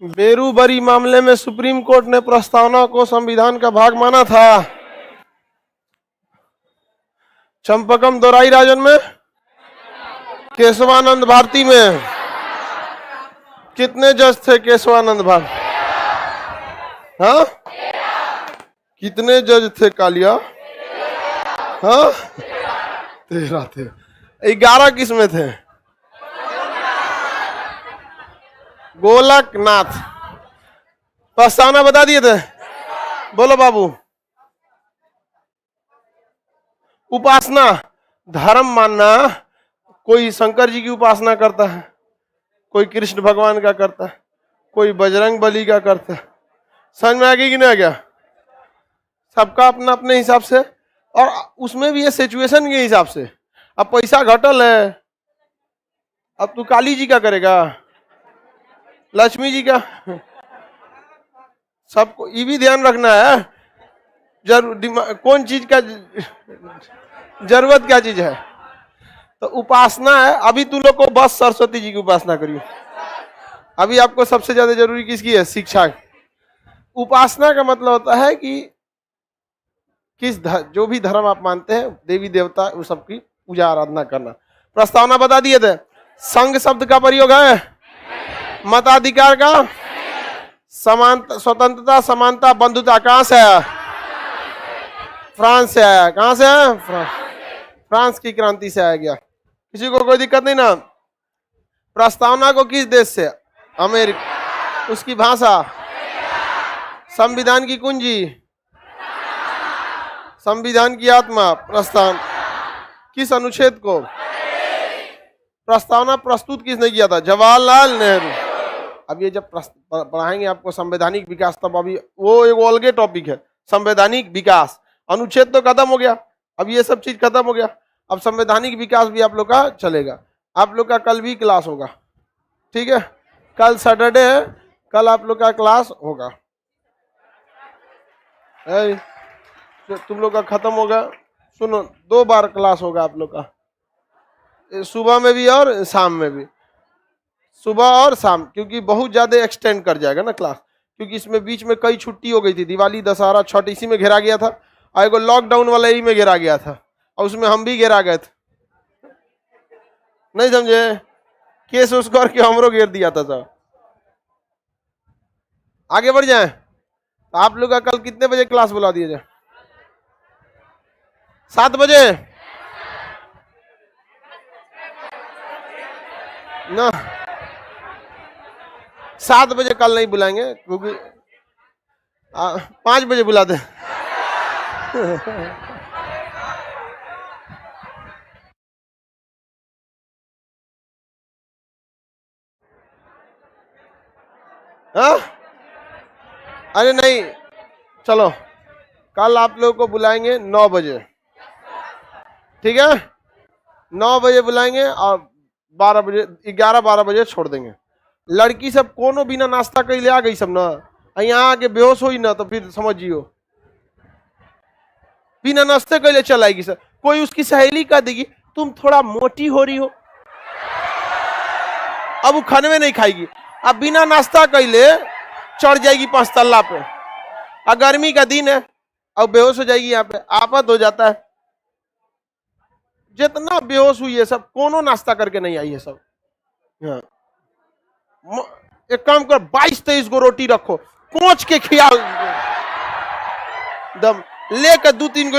बेरूबरी मामले में supreme court ने प्रस्तावना को संविधान का भाग माना था। चंपकम दोराई राजन में, केशवानंद भारती में। कितने जज थे केशवानंद भारती? हाँ, कितने जज थे कालिया? हाँ, 13 थे। 11 किस में थे? गोलकनाथ। प्रस्तावना बता दिए थे, बोलो बाबू। उपासना, धर्म मानना, कोई शंकर जी की उपासना करता है, कोई कृष्ण भगवान का करता है, कोई बजरंग बली का करता है। समझ में आ गई कि नहीं आ गया? सबका अपना अपने हिसाब से, और उसमें भी ये सिचुएशन के हिसाब से। अब पैसा घटल है, अब तू काली जी का करेगा, लक्ष्मी जी का? सबको ये भी ध्यान रखना है कौन चीज का जरूरत, क्या चीज है। तो उपासना है, अभी तू लोग को बस सरस्वती जी की उपासना करियो। अभी आपको सबसे ज्यादा जरूरी किसकी है? शिक्षा। उपासना का मतलब होता है कि जो भी धर्म आप मानते हैं, देवी देवता, उस सबकी पूजा आराधना करना। प्रस्तावना बता दिए थे। संघ शब्द का प्रयोग है, मताधिकार का, समानता, स्वतंत्रता, समानता, बंधुता कहां से आया? फ्रांस से आया। कहां से आया? फ्रांस की क्रांति से आया गया। किसी को कोई दिक्कत नहीं ना? प्रस्तावना को किस देश से? अमेरिका। उसकी भाषा? संविधान की कुंजी, संविधान की आत्मा। प्रस्तावना किस अनुच्छेद को? प्रस्तावना प्रस्तुत किसने किया था? जवाहरलाल नेहरू। अब ये जब पढ़ाएंगे आपको संवैधानिक विकास, तब अभी वो एक अलग टॉपिक है, संवैधानिक विकास। अनुच्छेद तो खत्म हो गया, अब ये सब चीज खत्म हो गया। अब संवैधानिक विकास भी आप लोग का चलेगा। आप लोग का कल भी क्लास होगा, ठीक है? कल सैटरडे है, कल आप लोग का क्लास होगा। तुम लोग का खत्म होगा, सुनो, 2 बार क्लास होगा आप लोग का, सुबह में भी और शाम में भी। सुबह और शाम, क्योंकि बहुत ज्यादा एक्सटेंड कर जाएगा ना क्लास, क्योंकि इसमें बीच में कई छुट्टी हो गई थी, दिवाली, दशहरा, छठ, इसी में घेरा गया था। और एगो लॉकडाउन वाला ही में घेरा गया था, और उसमें हम भी घेरा गए थे। नहीं समझे? केस उस करके हमरो घेर दिया था सब। आगे बढ़ जाए, तो आप लोग का कल कितने बजे क्लास बुला दिया जाए? 7 बजे ना? 7 बजे कल नहीं बुलाएंगे, क्योंकि 5 बजे बुला दे। हाँ? अरे नहीं, चलो कल आप लोगों को बुलाएंगे 9 बजे, ठीक है? 9 बजे बुलाएंगे और 12 बजे, 11-12 बजे छोड़ देंगे। लड़की सब कोनो बिना नाश्ता कर ले आ गई सब ना, यहाँ आके बेहोश हुई ना, तो फिर समझियो बिना नाश्ते के लिए चल आएगी सर। कोई उसकी सहेली का देगी, तुम थोड़ा मोटी हो रही हो, अब वो खाने में नहीं खाएगी। अब बिना नाश्ता कैले चढ़ जाएगी 5 तल्ला पे, और गर्मी का दिन है, अब बेहोश हो जाएगी। यहाँ पे आफत हो जाता है। जितना बेहोश हुई है सब, कोनो नाश्ता करके नहीं आई है सब। हाँ। एक काम कर, 22-23 गो रोटी रखो, कोच के खिया दम, लेकर 2-3 गो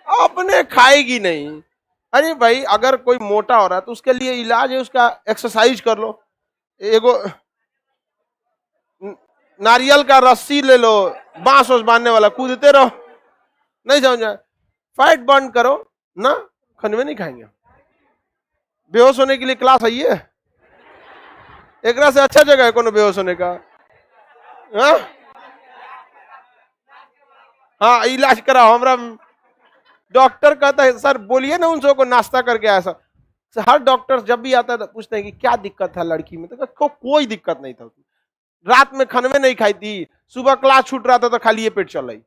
अपने खाएगी नहीं। अरे भाई, अगर कोई मोटा हो रहा है तो उसके लिए इलाज है, उसका एक्सरसाइज कर लो। एगो नारियल का रस्सी ले लो, बांस बांधने वाला, कूदते रहो। नहीं समझा? फैट बर्न करो ना, खाने में नहीं खाएंगे। बेहोश होने के लिए क्लास आई है, एक से अच्छा जगह है कोनो बेहोश होने का। हाँ, हाँ, इलाज कराओ। हमारा डॉक्टर कहता है, सर बोलिए ना उन सबको नाश्ता करके आया सर। हर डॉक्टर जब भी आता है तो पूछते हैं कि क्या दिक्कत है लड़की में, तो कोई दिक्कत नहीं था। रात में खाने में नहीं खाई थी, सुबह क्लास छूट रहा था तो खाली ये पेट चल रही।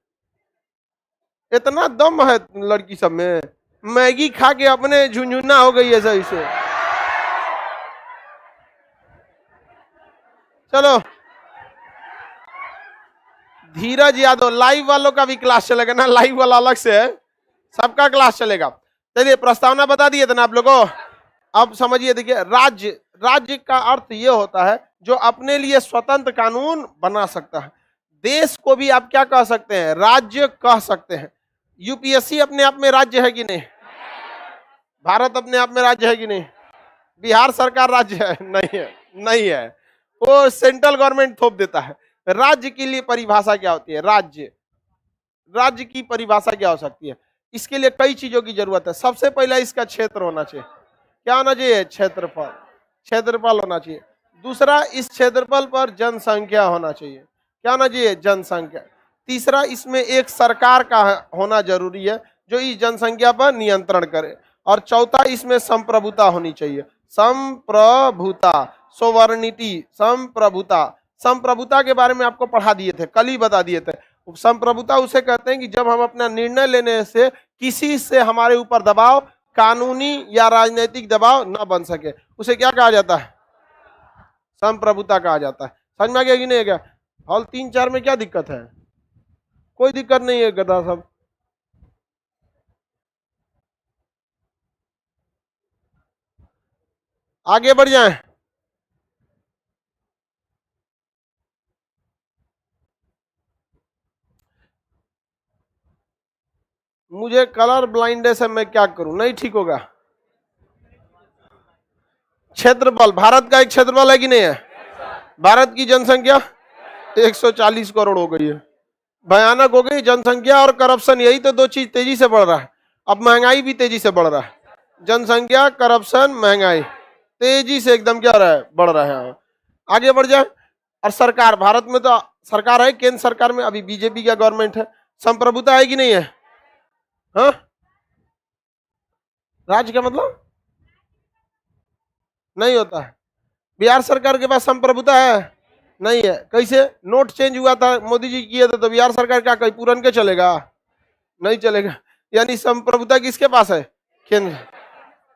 इतना दम है लड़की सब में, मैगी खा के अपने झुंझुना हो गई है सही से। चलो, धीरज यादव, लाइव वालों का भी क्लास चलेगा ना, लाइव वाला अलग से है, सबका क्लास चलेगा। चलिए, प्रस्तावना बता दिए थे ना आप लोगों को, अब समझिए। देखिए, राज्य, राज्य का अर्थ ये होता है जो अपने लिए स्वतंत्र कानून बना सकता है। देश को भी आप क्या कह सकते हैं? राज्य कह सकते हैं। यूपीएससी अपने आप में राज्य है कि नहीं? भारत अपने आप में राज्य है कि नहीं? बिहार सरकार राज्य है? नहीं है, नहीं है, वो सेंट्रल गवर्नमेंट थोप देता है। राज्य के लिए परिभाषा क्या होती है? राज्य, राज्य की परिभाषा क्या हो सकती है? इसके लिए कई चीजों की जरूरत है। सबसे पहला इसका क्षेत्र होना चाहिए। क्या होना चाहिए? क्षेत्रफल, क्षेत्रफल होना चाहिए। दूसरा, इस क्षेत्रफल पर जनसंख्या होना चाहिए। क्या होना चाहिए? जनसंख्या। तीसरा, इसमें एक सरकार का होना जरूरी है जो इस जनसंख्या पर नियंत्रण करे। और चौथा, इसमें संप्रभुता होनी चाहिए। संप्रभुता, सोवर्निटी, संप्रभुता। संप्रभुता के बारे में आपको पढ़ा दिए थे, कल ही बता दिए थे। संप्रभुता उसे कहते हैं कि जब हम अपना निर्णय लेने से किसी से हमारे ऊपर दबाव, कानूनी या राजनीतिक दबाव न बन सके, उसे क्या कहा जाता है? संप्रभुता कहा जाता है। समझ में आ गया कि नहीं? क्या हॉल 3-4 में क्या दिक्कत है? कोई दिक्कत नहीं है गधा सब। आगे बढ़ जाएं। मुझे कलर ब्लाइंडनेस है, मैं क्या करूं? नहीं ठीक होगा। क्षेत्रफल, भारत का एक क्षेत्रफल है कि नहीं है? भारत की जनसंख्या 140 करोड़ हो गई है, भयानक हो गई जनसंख्या और करप्शन। यही तो दो चीज तेजी से बढ़ रहा है। अब महंगाई भी तेजी से बढ़ रहा है। जनसंख्या, करप्शन, महंगाई तेजी से एकदम क्या रहा है? बढ़ रहा है। आगे बढ़ जाए। और सरकार, भारत में तो सरकार है, केंद्र सरकार में अभी बीजेपी का गवर्नमेंट है। संप्रभुता है कि नहीं है? हाँ, राज्य का मतलब नहीं होता है। बिहार सरकार के पास संप्रभुता है? नहीं है। कैसे? नोट चेंज हुआ था, मोदी जी किए थे, तो बिहार सरकार क्या कहीं पूरन के चलेगा? नहीं चलेगा। यानी संप्रभुता किसके पास है? केंद्र।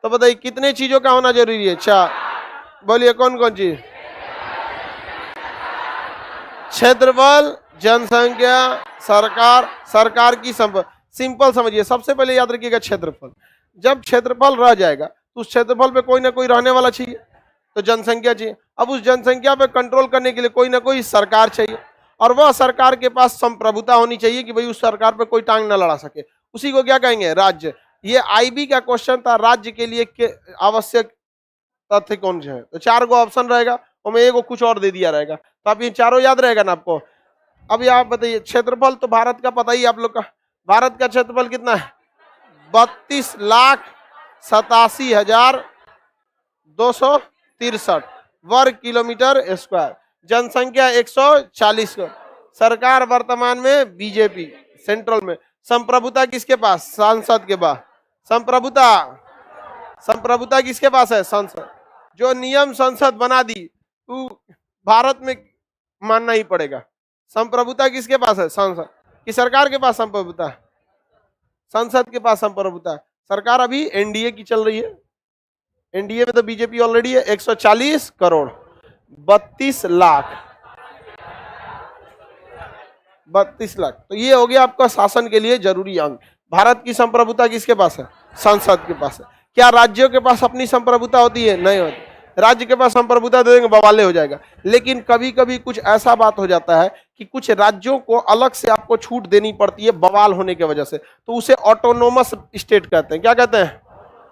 तो बताइए कितने चीजों का होना जरूरी है? 4। बोलिए कौन कौन चीज? क्षेत्रफल, जनसंख्या, सरकार, सरकार की सिंपल समझिए। सबसे पहले याद रखिएगा क्षेत्रफल। जब क्षेत्रफल रह जाएगा तो उस क्षेत्रफल पे कोई ना कोई रहने वाला चाहिए, तो जनसंख्या चाहिए। अब उस जनसंख्या पे कंट्रोल करने के लिए कोई ना कोई सरकार चाहिए, और वह सरकार के पास संप्रभुता होनी चाहिए कि भाई उस सरकार पे कोई टांग ना लड़ा सके। उसी को क्या कहेंगे? राज्य। ये आईबी का क्वेश्चन था, राज्य के लिए आवश्यक तथ्य कौन से है? तो 4 गो ऑप्शन रहेगा, और मैं एक कुछ और दे दिया रहेगा, तो आप ये चारों याद रहेगा ना आपको। अब ये आप बताइए, क्षेत्रफल तो भारत का पता ही आप लोग का। भारत का क्षेत्रफल कितना है? 32,87,263 वर्ग किलोमीटर स्क्वायर। जनसंख्या 140 करोड़। सरकार वर्तमान में बीजेपी सेंट्रल में। संप्रभुता किसके पास? सांसद के पास। संप्रभुता, संप्रभुता किसके पास है? संसद। जो नियम संसद बना दी वो भारत में मानना ही पड़ेगा। संप्रभुता किसके पास है? संसद की। सरकार के पास संप्रभुता है, संसद के पास संप्रभुता है। सरकार अभी एनडीए की चल रही है। एनडीए में तो बीजेपी ऑलरेडी है। 140 करोड़, 32 लाख, 32 लाख। तो ये हो गया आपका शासन के लिए जरूरी अंग। भारत की संप्रभुता किसके पास है? संसद के पास है। क्या राज्यों के पास अपनी संप्रभुता होती है? नहीं होती। राज्य के पास संप्रभुता दे देंगे, बवाले हो जाएगा। लेकिन कभी कभी कुछ ऐसा बात हो जाता है कि कुछ राज्यों को अलग से आपको छूट देनी पड़ती है बवाल होने की वजह से, तो उसे ऑटोनोमस स्टेट कहते हैं। क्या कहते हैं?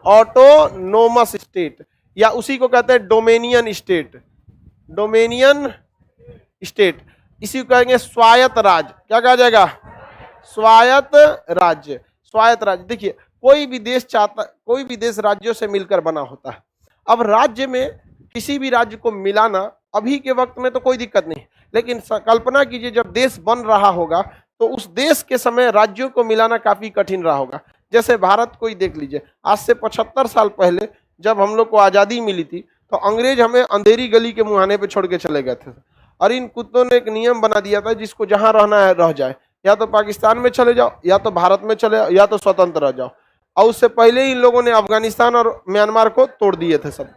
ऑटोनोमस स्टेट, या उसी को कहते हैं डोमेनियन स्टेट। डोमेनियन स्टेट, इसी को कहेंगे स्वायत्त राज्य। क्या कहा जाएगा? स्वायत्त राज्य। स्वायत्त राज्य। देखिए, कोई भी देश चाहता, कोई भी देश राज्यों से मिलकर बना होता है। अब राज्य में किसी भी राज्य को मिलाना अभी के वक्त में तो कोई दिक्कत नहीं, लेकिन कल्पना कीजिए जब देश बन रहा होगा तो उस देश के समय राज्यों को मिलाना काफी कठिन रहा होगा। जैसे भारत को ही देख लीजिए, आज से 75 साल पहले जब हम लोग को आजादी मिली थी तो अंग्रेज हमें अंधेरी गली के मुहाने पे छोड़ के चले गए थे, और इन कुत्तों ने एक नियम बना दिया था जिसको जहां रहना है रह जाए, या तो पाकिस्तान में चले जाओ, या तो भारत में चले जाओ, या तो स्वतंत्र रह जाओ। और उससे पहले ही इन लोगों ने अफगानिस्तान और म्यांमार को तोड़ दिए थे सब।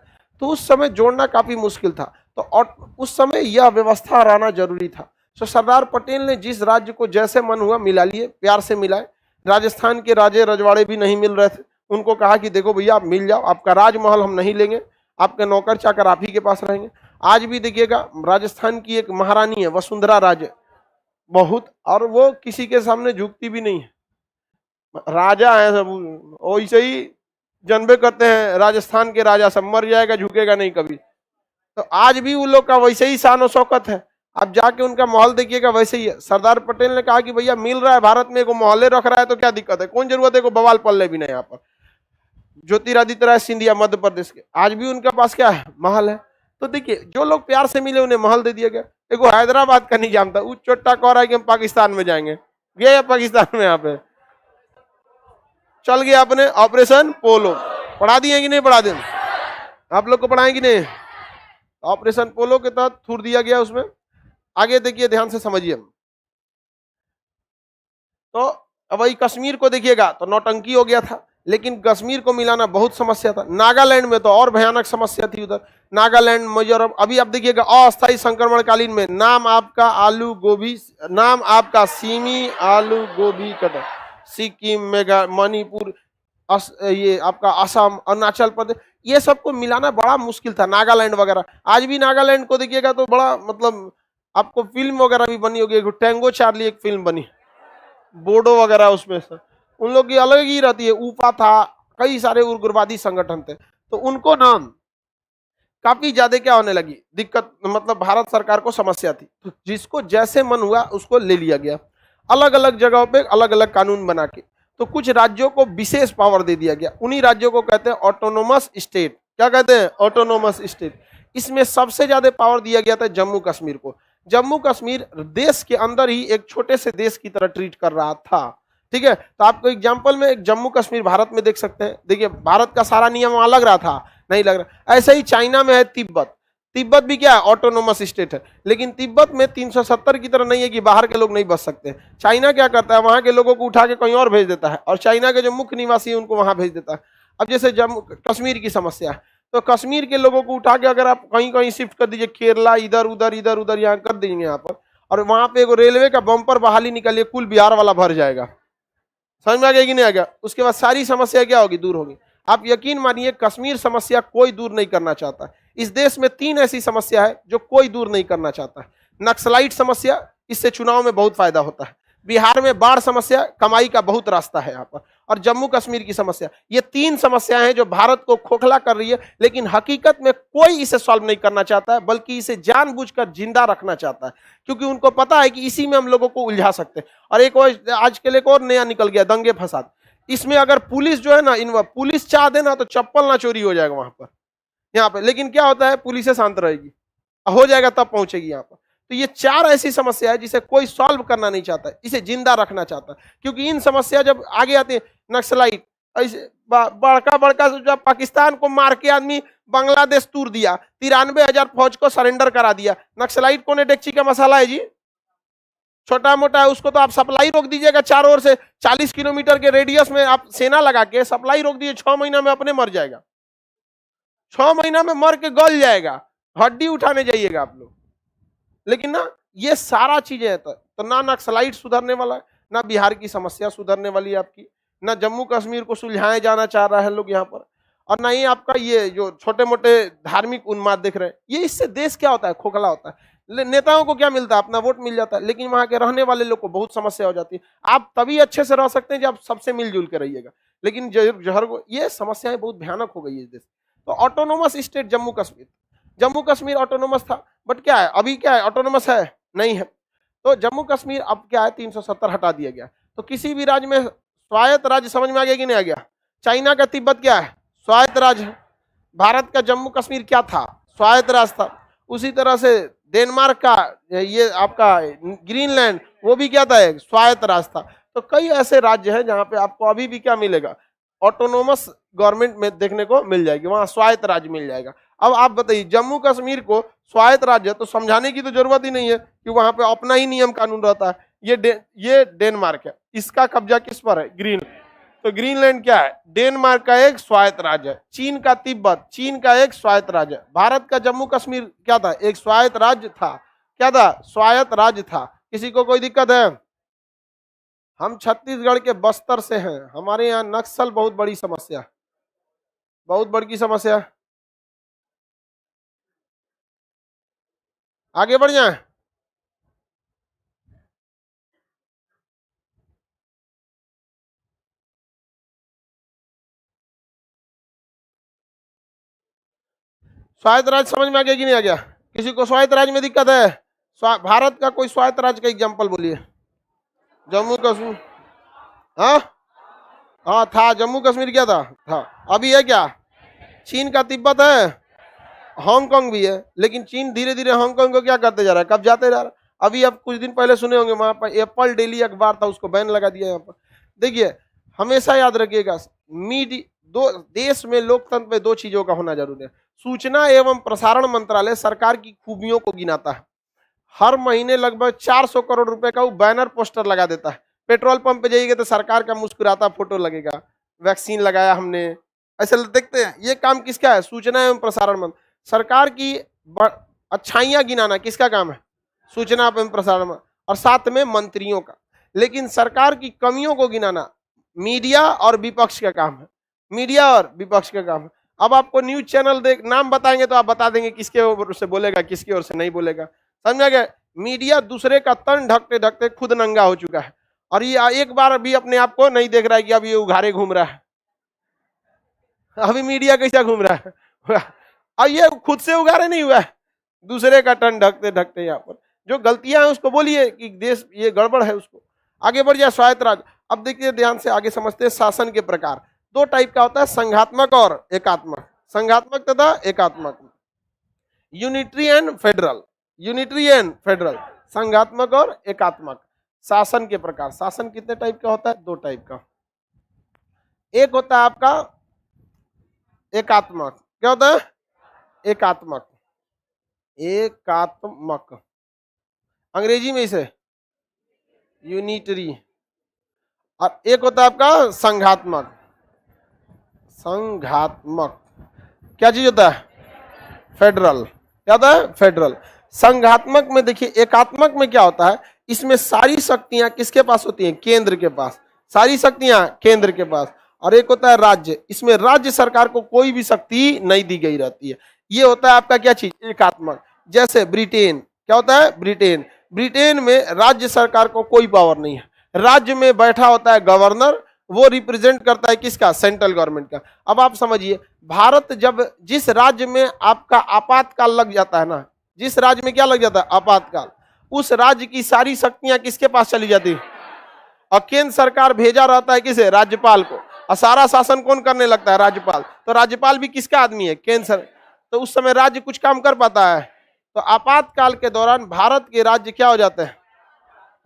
तो उस समय जोड़ना काफी मुश्किल था। तो और उस समय यह व्यवस्था रहना जरूरी था। तो सरदार पटेल ने जिस राज्य को जैसे मन हुआ मिला लिए, प्यार से मिलाए। राजस्थान के राजे रजवाड़े भी नहीं मिल रहे थे, उनको कहा कि देखो भैया आप मिल जाओ, आपका राजमहल हम नहीं लेंगे, आपके नौकर चाकर आप ही के पास रहेंगे। आज भी देखिएगा राजस्थान की एक महारानी है वसुंधरा राजे, बहुत, और वो किसी के सामने झुकती भी नहीं है, राजा है सब, वैसे ही जनबे करते हैं राजस्थान के राजा सब, मर जाएगा झुकेगा नहीं कभी। तो आज भी उन लोग का वैसे ही शान और शौकत है। आप जाके उनका महल देखिएगा वैसे ही है। सरदार पटेल ने कहा कि भैया मिल रहा है भारत में, को मोहल्ले रख रहा है तो क्या दिक्कत है, कौन जरूरत है को बवाल पल्ले भी नहीं। यहाँ पर ज्योतिरादित्य राय सिंधिया मध्य प्रदेश के, आज भी उनके पास क्या है, महल है। तो देखिए जो लोग प्यार से मिले उन्हें महल दे दिया गया। देखो हैदराबाद का नहीं जानता, वो चोट्टा कह रहा है कि हम पाकिस्तान में जाएंगे, गए पाकिस्तान में, यहाँ पे चल गया अपने ऑपरेशन पोलो। पढ़ा दिए कि नहीं पढ़ा दिए, आप लोग को पढ़ाएंगे नहीं। ऑपरेशन पोलो के तहत थूर दिया गया उसमें। आगे देखिए ध्यान से समझिए। तो अब वही कश्मीर को देखिएगा तो नौटंकी हो गया था, लेकिन कश्मीर को मिलाना बहुत समस्या था। नागालैंड में तो और भयानक समस्या थी उधर, नागालैंड मिजोरम। अभी आप देखिएगा अस्थायी संक्रमणकालीन में नाम आपका आलू गोभी, नाम आपका सीमी आलू गोभी कटर, सिक्किम, मेघा, मणिपुर, ये आपका असम, अरुणाचल प्रदेश, ये सबको मिलाना बड़ा मुश्किल था, नागालैंड वगैरह। आज भी नागालैंड को देखिएगा तो बड़ा मतलब आपको फिल्म वगैरह भी बनी होगी, टैंगो चार्ली एक फिल्म बनी, बोडो वगैरह, उसमें से उन लोग की अलग ही रहती है। ऊपा था, कई सारे उग्रवादी संगठन थे, तो उनको नाम काफी ज्यादा क्या होने लगी दिक्कत, मतलब भारत सरकार को समस्या थी। तो जिसको जैसे मन हुआ उसको ले लिया गया, अलग अलग जगहों पे अलग अलग कानून बना के। तो कुछ राज्यों को विशेष पावर दे दिया गया, उन्हीं राज्यों को कहते हैं ऑटोनोमस स्टेट। क्या कहते हैं, ऑटोनोमस स्टेट। इसमें सबसे ज्यादा पावर दिया गया था जम्मू कश्मीर को। जम्मू कश्मीर देश के अंदर ही एक छोटे से देश की तरह ट्रीट कर रहा था, ठीक है। तो आपको एग्जांपल में एक जम्मू कश्मीर भारत में देख सकते हैं। देखिए भारत का सारा नियम वहां लग रहा था, नहीं लग रहा। ऐसे ही चाइना में है तिब्बत, तिब्बत भी क्या है, ऑटोनोमस स्टेट है, लेकिन तिब्बत में 370 की तरह नहीं है कि बाहर के लोग नहीं बस सकते। चाइना क्या करता है, वहां के लोगों को उठा के कहीं और भेज देता है, और चाइना के जो मुख्य निवासी है उनको वहां भेज देता है। अब जैसे जम्मू कश्मीर की समस्या है, तो कश्मीर के लोगों को उठा के अगर आप कहीं कहीं शिफ्ट कर दीजिए, केरला, इधर उधर इधर उधर यहाँ कर देंगे यहाँ पर, और वहां पे एक रेलवे का बम्पर बहाली निकालिए, कुल बिहार वाला भर जाएगा। समझ में आ गया कि नहीं आ गया। उसके बाद सारी समस्या क्या होगी, दूर होगी। आप यकीन मानिए कश्मीर समस्या कोई दूर नहीं करना चाहता। इस देश में 3 ऐसी समस्या है जो कोई दूर नहीं करना चाहता। नक्सलाइट समस्या, इससे चुनाव में बहुत फायदा होता है। बिहार में बाढ़ समस्या, कमाई का बहुत रास्ता है यहाँ पर। और जम्मू कश्मीर की समस्या, ये 3 समस्याएं हैं जो भारत को खोखला कर रही है, लेकिन हकीकत में कोई इसे सॉल्व नहीं करना चाहता है, बल्कि इसे जानबूझकर जिंदा रखना चाहता है, क्योंकि उनको पता है कि इसी में हम लोगों को उलझा सकते हैं। और एक और आजकल एक और नया निकल गया, दंगे फसाद। इसमें अगर पुलिस जो है ना, इन पुलिस चाह देना तो चप्पल ना चोरी हो जाएगा वहां पर, यहाँ पे। लेकिन क्या होता है, पुलिस शांत रहेगी, हो जाएगा तब पहुंचेगी यहाँ पर। तो ये 4 ऐसी समस्या है जिसे कोई सॉल्व करना नहीं चाहता, इसे जिंदा रखना चाहता है। क्योंकि इन समस्या जब आगे आती है, नक्सलाइट, ऐसे बड़का बड़का जब पाकिस्तान को मार के आदमी बांग्लादेश तूर दिया, 93,000 फौज को सरेंडर करा दिया। नक्सलाइट कौन है, डेक्ची का मसाला है जी, छोटा मोटा है, उसको तो आप सप्लाई रोक दीजिएगा चारों ओर से, 40 किलोमीटर के रेडियस में आप सेना लगा के सप्लाई रोक दीजिए, 6 महीना में अपने मर जाएगा, 6 महीना में मर के गल जाएगा, हड्डी उठाने जाइएगा आप लोग। लेकिन ना ये सारा चीजें है, तो ना नक्सलाइट सुधरने वाला है, ना बिहार की समस्या सुधरने वाली है आपकी, ना जम्मू कश्मीर को सुलझाया जाना चाह रहा है लोग यहाँ पर, और ना ही आपका ये जो छोटे मोटे धार्मिक उन्माद देख रहे हैं। ये इससे देश क्या होता है, खोखला होता है। नेताओं को क्या मिलता है, अपना वोट मिल जाता है, लेकिन वहां के रहने वाले लोग को बहुत समस्या हो जाती है। आप तभी अच्छे से रह सकते हैं जब आप सबसे मिलजुल के रहिएगा, लेकिन जहर को, ये समस्याएं बहुत भयानक हो गई है इस देश। तो autonomous state Jammu Kashmir, Jammu Kashmir autonomous था, बट क्या है अभी, क्या है, ऑटोनोमस है नहीं है। तो जम्मू कश्मीर अब क्या है, 370 हटा दिया गया। तो किसी भी राज्य में स्वायत्त राज्य, समझ में आ गया कि नहीं आ गया। चाइना का तिब्बत क्या है, स्वायत्त राज्य है। भारत का जम्मू कश्मीर क्या था, स्वायत्त राज्य था। उसी तरह से डेनमार्क का ये आपका ग्रीनलैंड, वो भी क्या था, एक स्वायत्त राज्य था। तो कई ऐसे राज्य हैं जहां पे आपको अभी भी क्या मिलेगा, ऑटोनोमस गवर्नमेंट में देखने को मिल जाएगी, वहां स्वायत्त राज्य मिल जाएगा। अब आप बताइए, जम्मू कश्मीर को स्वायत्त राज्य तो समझाने की तो जरूरत ही नहीं है कि वहां पे अपना ही नियम कानून रहता है। ये डेनमार्क है, इसका कब्जा किस पर है, ग्रीन, तो ग्रीनलैंड क्या है? डेनमार्क का एक स्वायत्त राज्य है। चीन का तिब्बत, चीन का एक स्वायत्त राज्य है। भारत का जम्मू कश्मीर क्या था? एक स्वायत्त राज्य था। क्या था? स्वायत्त राज्य था। किसी को कोई दिक्कत है? हम छत्तीसगढ़ के बस्तर से हैं, हमारे यहाँ नक्सल बहुत बड़ी समस्या, बहुत बड़ी समस्या। आगे बढ़ जाए। स्वायत्त राज्य समझ में आ गया कि नहीं आ गया? किसी को स्वायत्त राज्य में दिक्कत है? भारत का कोई स्वायत्त राज्य का एग्जांपल बोलिए। जम्मू कश्मीर, हाँ हाँ था। जम्मू कश्मीर क्या था। अभी है क्या? चीन का तिब्बत है, हांगकांग भी है। लेकिन चीन धीरे धीरे हांगकांग को क्या करते जा रहा है? कब जाते जा रहा है। अभी आप कुछ दिन पहले सुने होंगे, वहां पर एप्पल डेली अखबार था, उसको बैन लगा दिया यहाँ पर। देखिए, हमेशा याद रखिएगा, दो देश में लोकतंत्र में दो चीजों का होना जरूरी है। सूचना एवं प्रसारण मंत्रालय सरकार की खूबियों को गिनाता है। हर महीने लगभग 400 करोड़ रुपए का वो बैनर पोस्टर लगा देता है। पेट्रोल पंप पे जाइएगा तो सरकार का मुस्कुराता फोटो लगेगा, वैक्सीन लगाया हमने, ऐसे देखते हैं। ये काम किसका है? सूचना एवं प्रसारण मंत्री। सरकार की अच्छाइयां गिनाना किसका काम है? सूचना एवं प्रसारण, और साथ में मंत्रियों का। लेकिन सरकार की कमियों को गिनाना मीडिया और विपक्ष का काम है। मीडिया और विपक्ष का काम है। अब आपको न्यूज चैनल देख नाम बताएंगे तो आप बता देंगे किसके ओर से बोलेगा, किसकी ओर से नहीं बोलेगा। समझा गया? मीडिया दूसरे का तन ढकते ढकते खुद नंगा हो चुका है, और ये एक बार भी अपने आप को नहीं देख रहा है कि अब ये उघारे घूम रहा है। अभी मीडिया कैसा घूम रहा है? और ये खुद से उघारे नहीं हुआ है, दूसरे का तन ढकते ढकते। यहाँ पर जो गलतियां हैं उसको बोलिए कि देश ये गड़बड़ है, उसको आगे बढ़ जाए। स्वायत्त राज्य। अब देखिए ध्यान से आगे समझते हैं। शासन के प्रकार दो टाइप का होता है, संघात्मक और एकात्मक। संघात्मक तथा एकात्मक, unitary and federal. Unitary and federal, संघात्मक और एकात्मक। शासन के प्रकार, शासन कितने टाइप का होता है? दो टाइप का। एक होता है आपका एकात्मक। क्या होता है? एकात्मक। एकात्मक अंग्रेजी में इसे यूनिटरी। और एक होता है आपका संघात्मक। संघात्मक क्या चीज होता है? फेडरल। क्या होता है? फेडरल। संघात्मक में देखिए, एकात्मक में क्या होता है? इसमें सारी शक्तियां किसके पास होती हैं? केंद्र के पास। सारी शक्तियां केंद्र के पास। और एक होता है राज्य, इसमें राज्य सरकार को कोई भी शक्ति नहीं दी गई रहती है। ये होता है आपका क्या चीज? एकात्मक। जैसे ब्रिटेन, क्या होता है? ब्रिटेन। ब्रिटेन में राज्य सरकार को कोई पावर नहीं है। राज्य में बैठा होता है गवर्नर, वो रिप्रेजेंट करता है किसका? सेंट्रल गवर्नमेंट का। अब आप समझिए, भारत जब जिस राज्य में आपका आपातकाल लग जाता है ना, जिस राज्य में क्या लग जाता है? आपातकाल, उस राज्य की सारी शक्तियां किसके पास चली जाती है? और केंद्र सरकार भेजा रहता है किसे? राज्यपाल को। और सारा शासन कौन करने लगता है? राज्यपाल। तो राज्यपाल भी किसका आदमी है? केंद्र सरकार। तो उस समय राज्य कुछ काम कर पाता है? तो आपातकाल के दौरान भारत के राज्य क्या हो जाते हैं?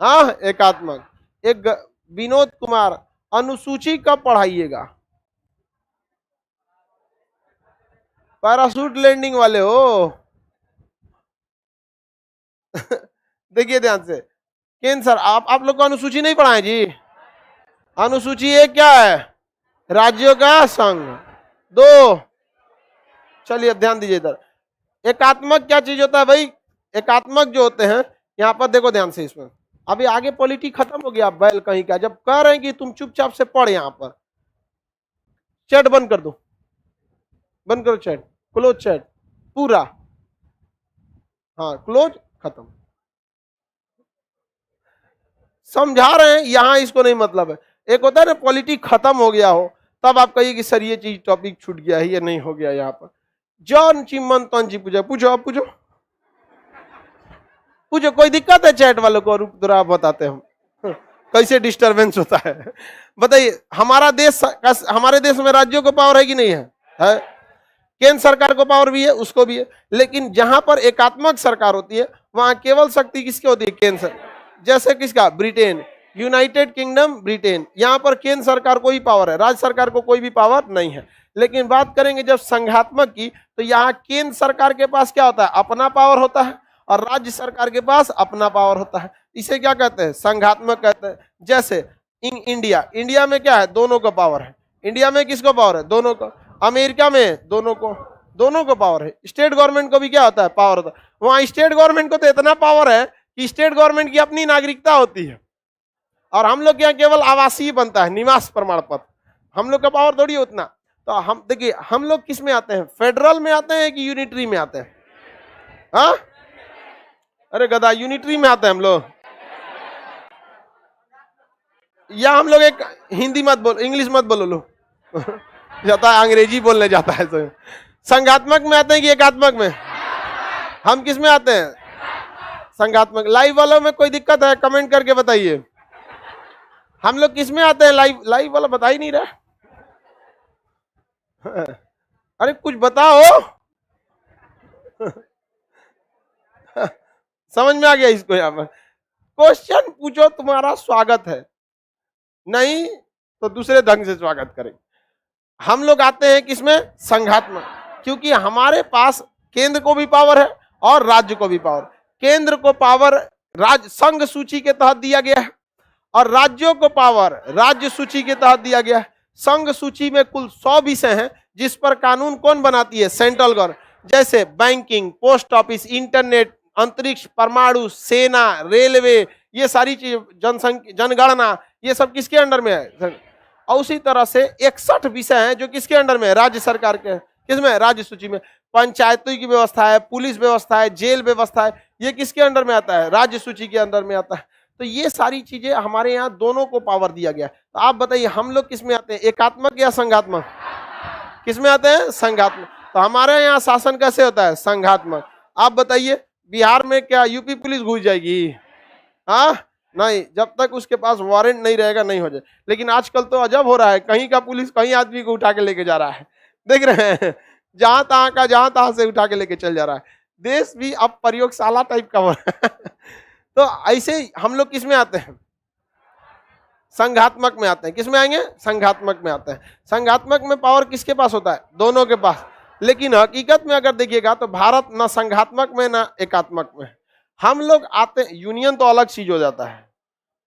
हाँ, एकात्मक। एक विनोद कुमार, अनुसूची कब पढ़ाइएगा? पैराशूट लैंडिंग वाले हो। देखिए ध्यान से, केंद्र सर आप लोग को अनुसूची नहीं पढ़ाए जी। अनुसूची एक क्या है? राज्यों का संघ। दो, चलिए अब ध्यान दीजिए इधर। एकात्मक क्या चीज होता है भाई? एकात्मक जो होते हैं, यहाँ पर देखो ध्यान से, इसमें अभी आगे पॉलिटिक खत्म हो गया बैल कहीं का। जब कह रहे हैं कि तुम चुपचाप से पढ़, यहाँ पर चैट बंद कर दो, बंद करो चैट, क्लोज चैट पूरा। हाँ, क्लोज, खत्म। समझा रहे हैं, यहां इसको नहीं मतलब है। एक होता है ना पॉलिटिक खत्म हो गया हो, तब आप कहिए कि सर ये चीज टॉपिक छूट गया है, ये नहीं हो गया। यहाँ पर जॉन चिमन तन जी पूछो, पूछो आप पूछो, पूछो। कोई दिक्कत है चैट वालों को? रुक जरा बताते हम कैसे डिस्टरबेंस होता है। बताइए, हमारे देश में राज्यों को पावर है कि नहीं है? केंद्र सरकार को पावर भी है, उसको भी है। लेकिन जहां पर एकात्मक सरकार होती है, वहां केवल शक्ति किसकी होती है? केंद्र सरकार। जैसे किसका? Britain, United kingdom Britain. यहां पर केंद्र सरकार को ही पावर है, राज्य सरकार को कोई भी पावर नहीं है। लेकिन बात करेंगे जब संघात्मक की, तो यहाँ केंद्र सरकार के पास क्या होता है? अपना पावर होता है, और राज्य सरकार के पास अपना पावर होता है। इसे क्या कहते हैं? संघात्मक कहते हैं। जैसे इंडिया, इंडिया में क्या है, दोनों का पावर है। इंडिया में किसको पावर है, दोनों को। अमेरिका में दोनों को पावर है। स्टेट गवर्नमेंट को भी क्या होता है, पावर होता है। वहां स्टेट गवर्नमेंट को तो इतना पावर है कि स्टेट गवर्नमेंट की अपनी नागरिकता होती है, और हम लोग के यहाँ केवल आवासीय बनता है, निवास प्रमाण पत्र। हम लोग का पावर थोड़ी है उतना। तो हम देखिए, हम लोग किस में आते हैं, फेडरल में आते हैं कि यूनिटरी में आते हैं? हाँ, अरे गधा, यूनिटरी में आते हैं हम लोग। या हम लोग एक हिंदी मत बोल, इंग्लिश मत बोलो लो जाता है, अंग्रेजी बोलने जाता है। तो संघात्मक में आते हैं कि एकात्मक में? हम किस में आते हैं, संघात्मक। लाइव वालों में कोई दिक्कत है, कमेंट करके बताइए। हम लोग किस में आते हैं, लाइव वाला बता ही नहीं रहा। अरे कुछ बताओ समझ में आ गया इसको? यहाँ पर क्वेश्चन पूछो, तुम्हारा स्वागत है, नहीं तो दूसरे ढंग से स्वागत करें। हम लोग आते हैं किसमें, संघात्मक, क्योंकि हमारे पास केंद्र को भी पावर है और राज्य को भी पावर। केंद्र को पावर राज्य संघ सूची के तहत दिया गया है, और राज्यों को पावर राज्य सूची के तहत दिया गया है। संघ सूची में कुल 100 विषय हैं, जिस पर कानून कौन बनाती है, सेंट्रल गवर्नमेंट। जैसे बैंकिंग, पोस्ट ऑफिस, इंटरनेट, अंतरिक्ष, परमाणु, सेना, रेलवे, ये सारी चीज, जनसंख्या, जनगणना, ये सब किसके अंडर में है? और उसी तरह से 61 विषय हैं जो किसके अंडर में है, राज्य सरकार के। किसमें, राज्य सूची में। पंचायतों की व्यवस्था है, पुलिस व्यवस्था है, जेल व्यवस्था है, ये किसके अंडर में आता है, राज्य सूची के अंदर में आता है। तो ये सारी चीजें हमारे यहाँ दोनों को पावर दिया गया। तो आप बताइए, हम लोग किसमें आते हैं, एकात्मक या संघात्मक? किसमें आते हैं, संघात्मक। तो हमारे यहाँ शासन कैसे होता है, संघात्मक। आप बताइए, बिहार में क्या यूपी पुलिस घुस जाएगी? हाँ, नहीं, जब तक उसके पास वारंट नहीं रहेगा नहीं हो जाए। लेकिन आजकल तो अजब हो रहा है, कहीं का पुलिस कहीं आदमी को उठा के लेके जा रहा है, देख रहे हैं, जहां तहां से उठा के लेके चल जा रहा है। देश भी अब प्रयोगशाला टाइप का हो रहा है तो ऐसे हम लोग किस में आते हैं, संघात्मक में आते हैं। किस में आएंगे, संघात्मक में आते हैं। संघात्मक में पावर किसके पास होता है, दोनों के पास। लेकिन हकीकत में अगर देखिएगा तो भारत ना संघात्मक में ना एकात्मक में। हम लोग आते, यूनियन तो अलग चीज हो जाता है,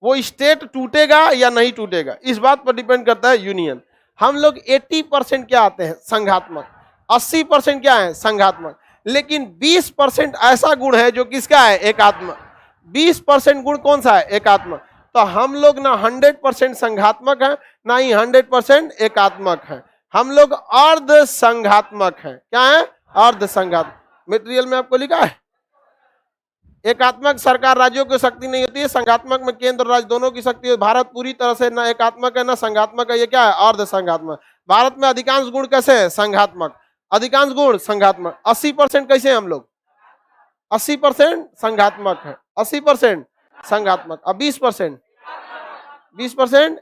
वो स्टेट टूटेगा या नहीं टूटेगा इस बात पर डिपेंड करता है यूनियन। हम लोग 80% क्या आते हैं, संघात्मक। 80% क्या है, संघात्मक। लेकिन 20% ऐसा गुण है जो किसका है, एकात्मक। 20% गुण कौन सा है, एकात्मक। तो हम लोग ना 100% संघात्मक है, ना ही 100% एकात्मक है। हम लोग अर्ध संघात्मक है। क्या है, अर्ध संघात्मक। मटेरियल में आपको लिखा है, एकात्मक सरकार राज्यों की शक्ति नहीं होती है, संघात्मक में केंद्र और राज्य दोनों की शक्ति है। भारत पूरी तरह से ना एकात्मक है ना संघात्मक है, ये क्या है, अर्ध संघात्मक। भारत में अधिकांश गुण कैसे है, संघात्मक। अधिकांश गुण संघात्मक। 80% कैसे हैं हम लोग, 80% संघात्मक है, 80% संघात्मक। अब 20%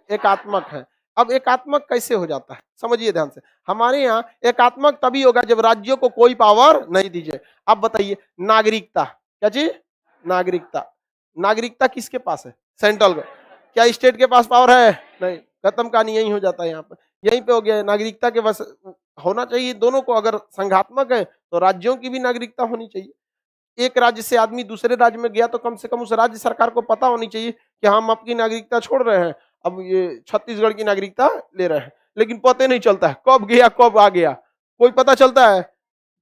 एकात्मक है। अब एकात्मक कैसे हो जाता है, समझिए ध्यान से। हमारे यहाँ एकात्मक तभी होगा जब राज्यों को कोई पावर नहीं दीजिए। अब बताइए, नागरिकता, क्या चीज, नागरिकता। नागरिकता किसके पास है, सेंट्रल का। क्या स्टेट के पास पावर है, नहीं। खत्म कहानी, यही हो जाता है, यहाँ पे यहीं पे हो गया। नागरिकता के बस होना चाहिए दोनों को। अगर संघात्मक है तो राज्यों की भी नागरिकता होनी चाहिए। एक राज्य से आदमी दूसरे राज्य में गया तो कम से कम उस राज्य सरकार को पता होनी चाहिए कि हम आपकी नागरिकता छोड़ रहे हैं, अब ये छत्तीसगढ़ की नागरिकता ले रहे हैं। लेकिन पता नहीं चलता है कब गया कब आ गया, कोई पता चलता है,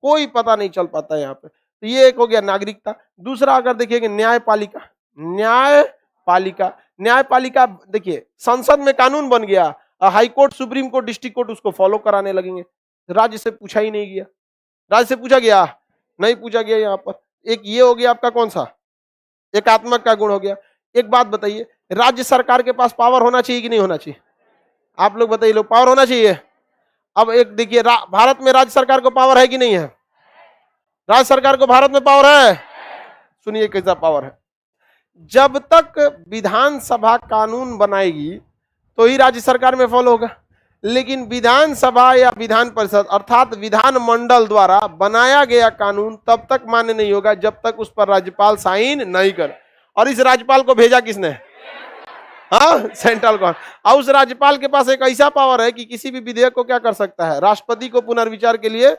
कोई पता नहीं चल पाता है यहाँ पे। तो ये एक हो गया नागरिकता। दूसरा अगर देखिएगा, न्यायपालिका। न्यायपालिका, न्यायपालिका देखिए, संसद में कानून बन गया, high court, supreme court, district court उसको फॉलो कराने लगेंगे। राज्य से पूछा ही नहीं गया, राज्य से पूछा गया नहीं, पूछा गया यहाँ पर। एक ये हो गया आपका कौन सा, एकात्मक का गुण हो गया। एक बात बताइए, राज्य सरकार के पास पावर होना चाहिए कि नहीं होना चाहिए, आप लोग बताइए, लोग पावर होना चाहिए। अब एक देखिए, भारत में राज्य सरकार को पावर है कि नहीं है, राज्य सरकार को भारत में पावर है। सुनिए कैसा पावर है, जब तक विधानसभा कानून बनाएगी तो ही राज्य सरकार में फॉलो होगा। लेकिन विधानसभा या विधान परिषद अर्थात विधान मंडल द्वारा बनाया गया कानून तब तक मान्य नहीं होगा जब तक उस पर राज्यपाल साइन नहीं करे। और इस राज्यपाल को भेजा किसने, हाँ, सेंट्रल गवर्नमेंट। और उस राज्यपाल के पास एक ऐसा पावर है कि किसी भी विधेयक को क्या कर सकता है, राष्ट्रपति को पुनर्विचार के लिए,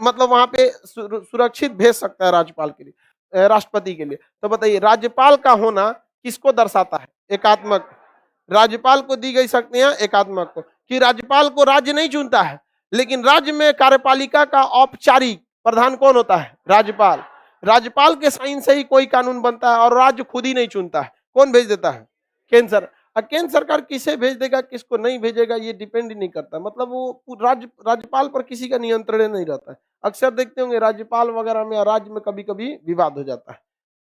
मतलब वहां पे सुरक्षित भेज सकता है राज्यपाल के लिए, राष्ट्रपति के लिए। तो बताइए, राज्यपाल का होना किसको दर्शाता है, एकात्मक। राज्यपाल को दी गई शक्तियां एकात्मक को, कि राज्यपाल को राज्य नहीं चुनता है, लेकिन राज्य में कार्यपालिका का औपचारिक प्रधान कौन होता है? राज्यपाल। राज्यपाल के साइन से ही कोई कानून बनता है और राज्य खुद ही नहीं चुनता है। कौन भेज देता है? केंद्र। और केंद्र सरकार किसे भेज देगा, किसको नहीं भेजेगा, ये डिपेंड ही नहीं करता। मतलब वो राज्यपाल पर किसी का नियंत्रण नहीं रहता है। अक्सर देखते होंगे राज्यपाल वगैरह में, राज्य में कभी कभी विवाद हो जाता है।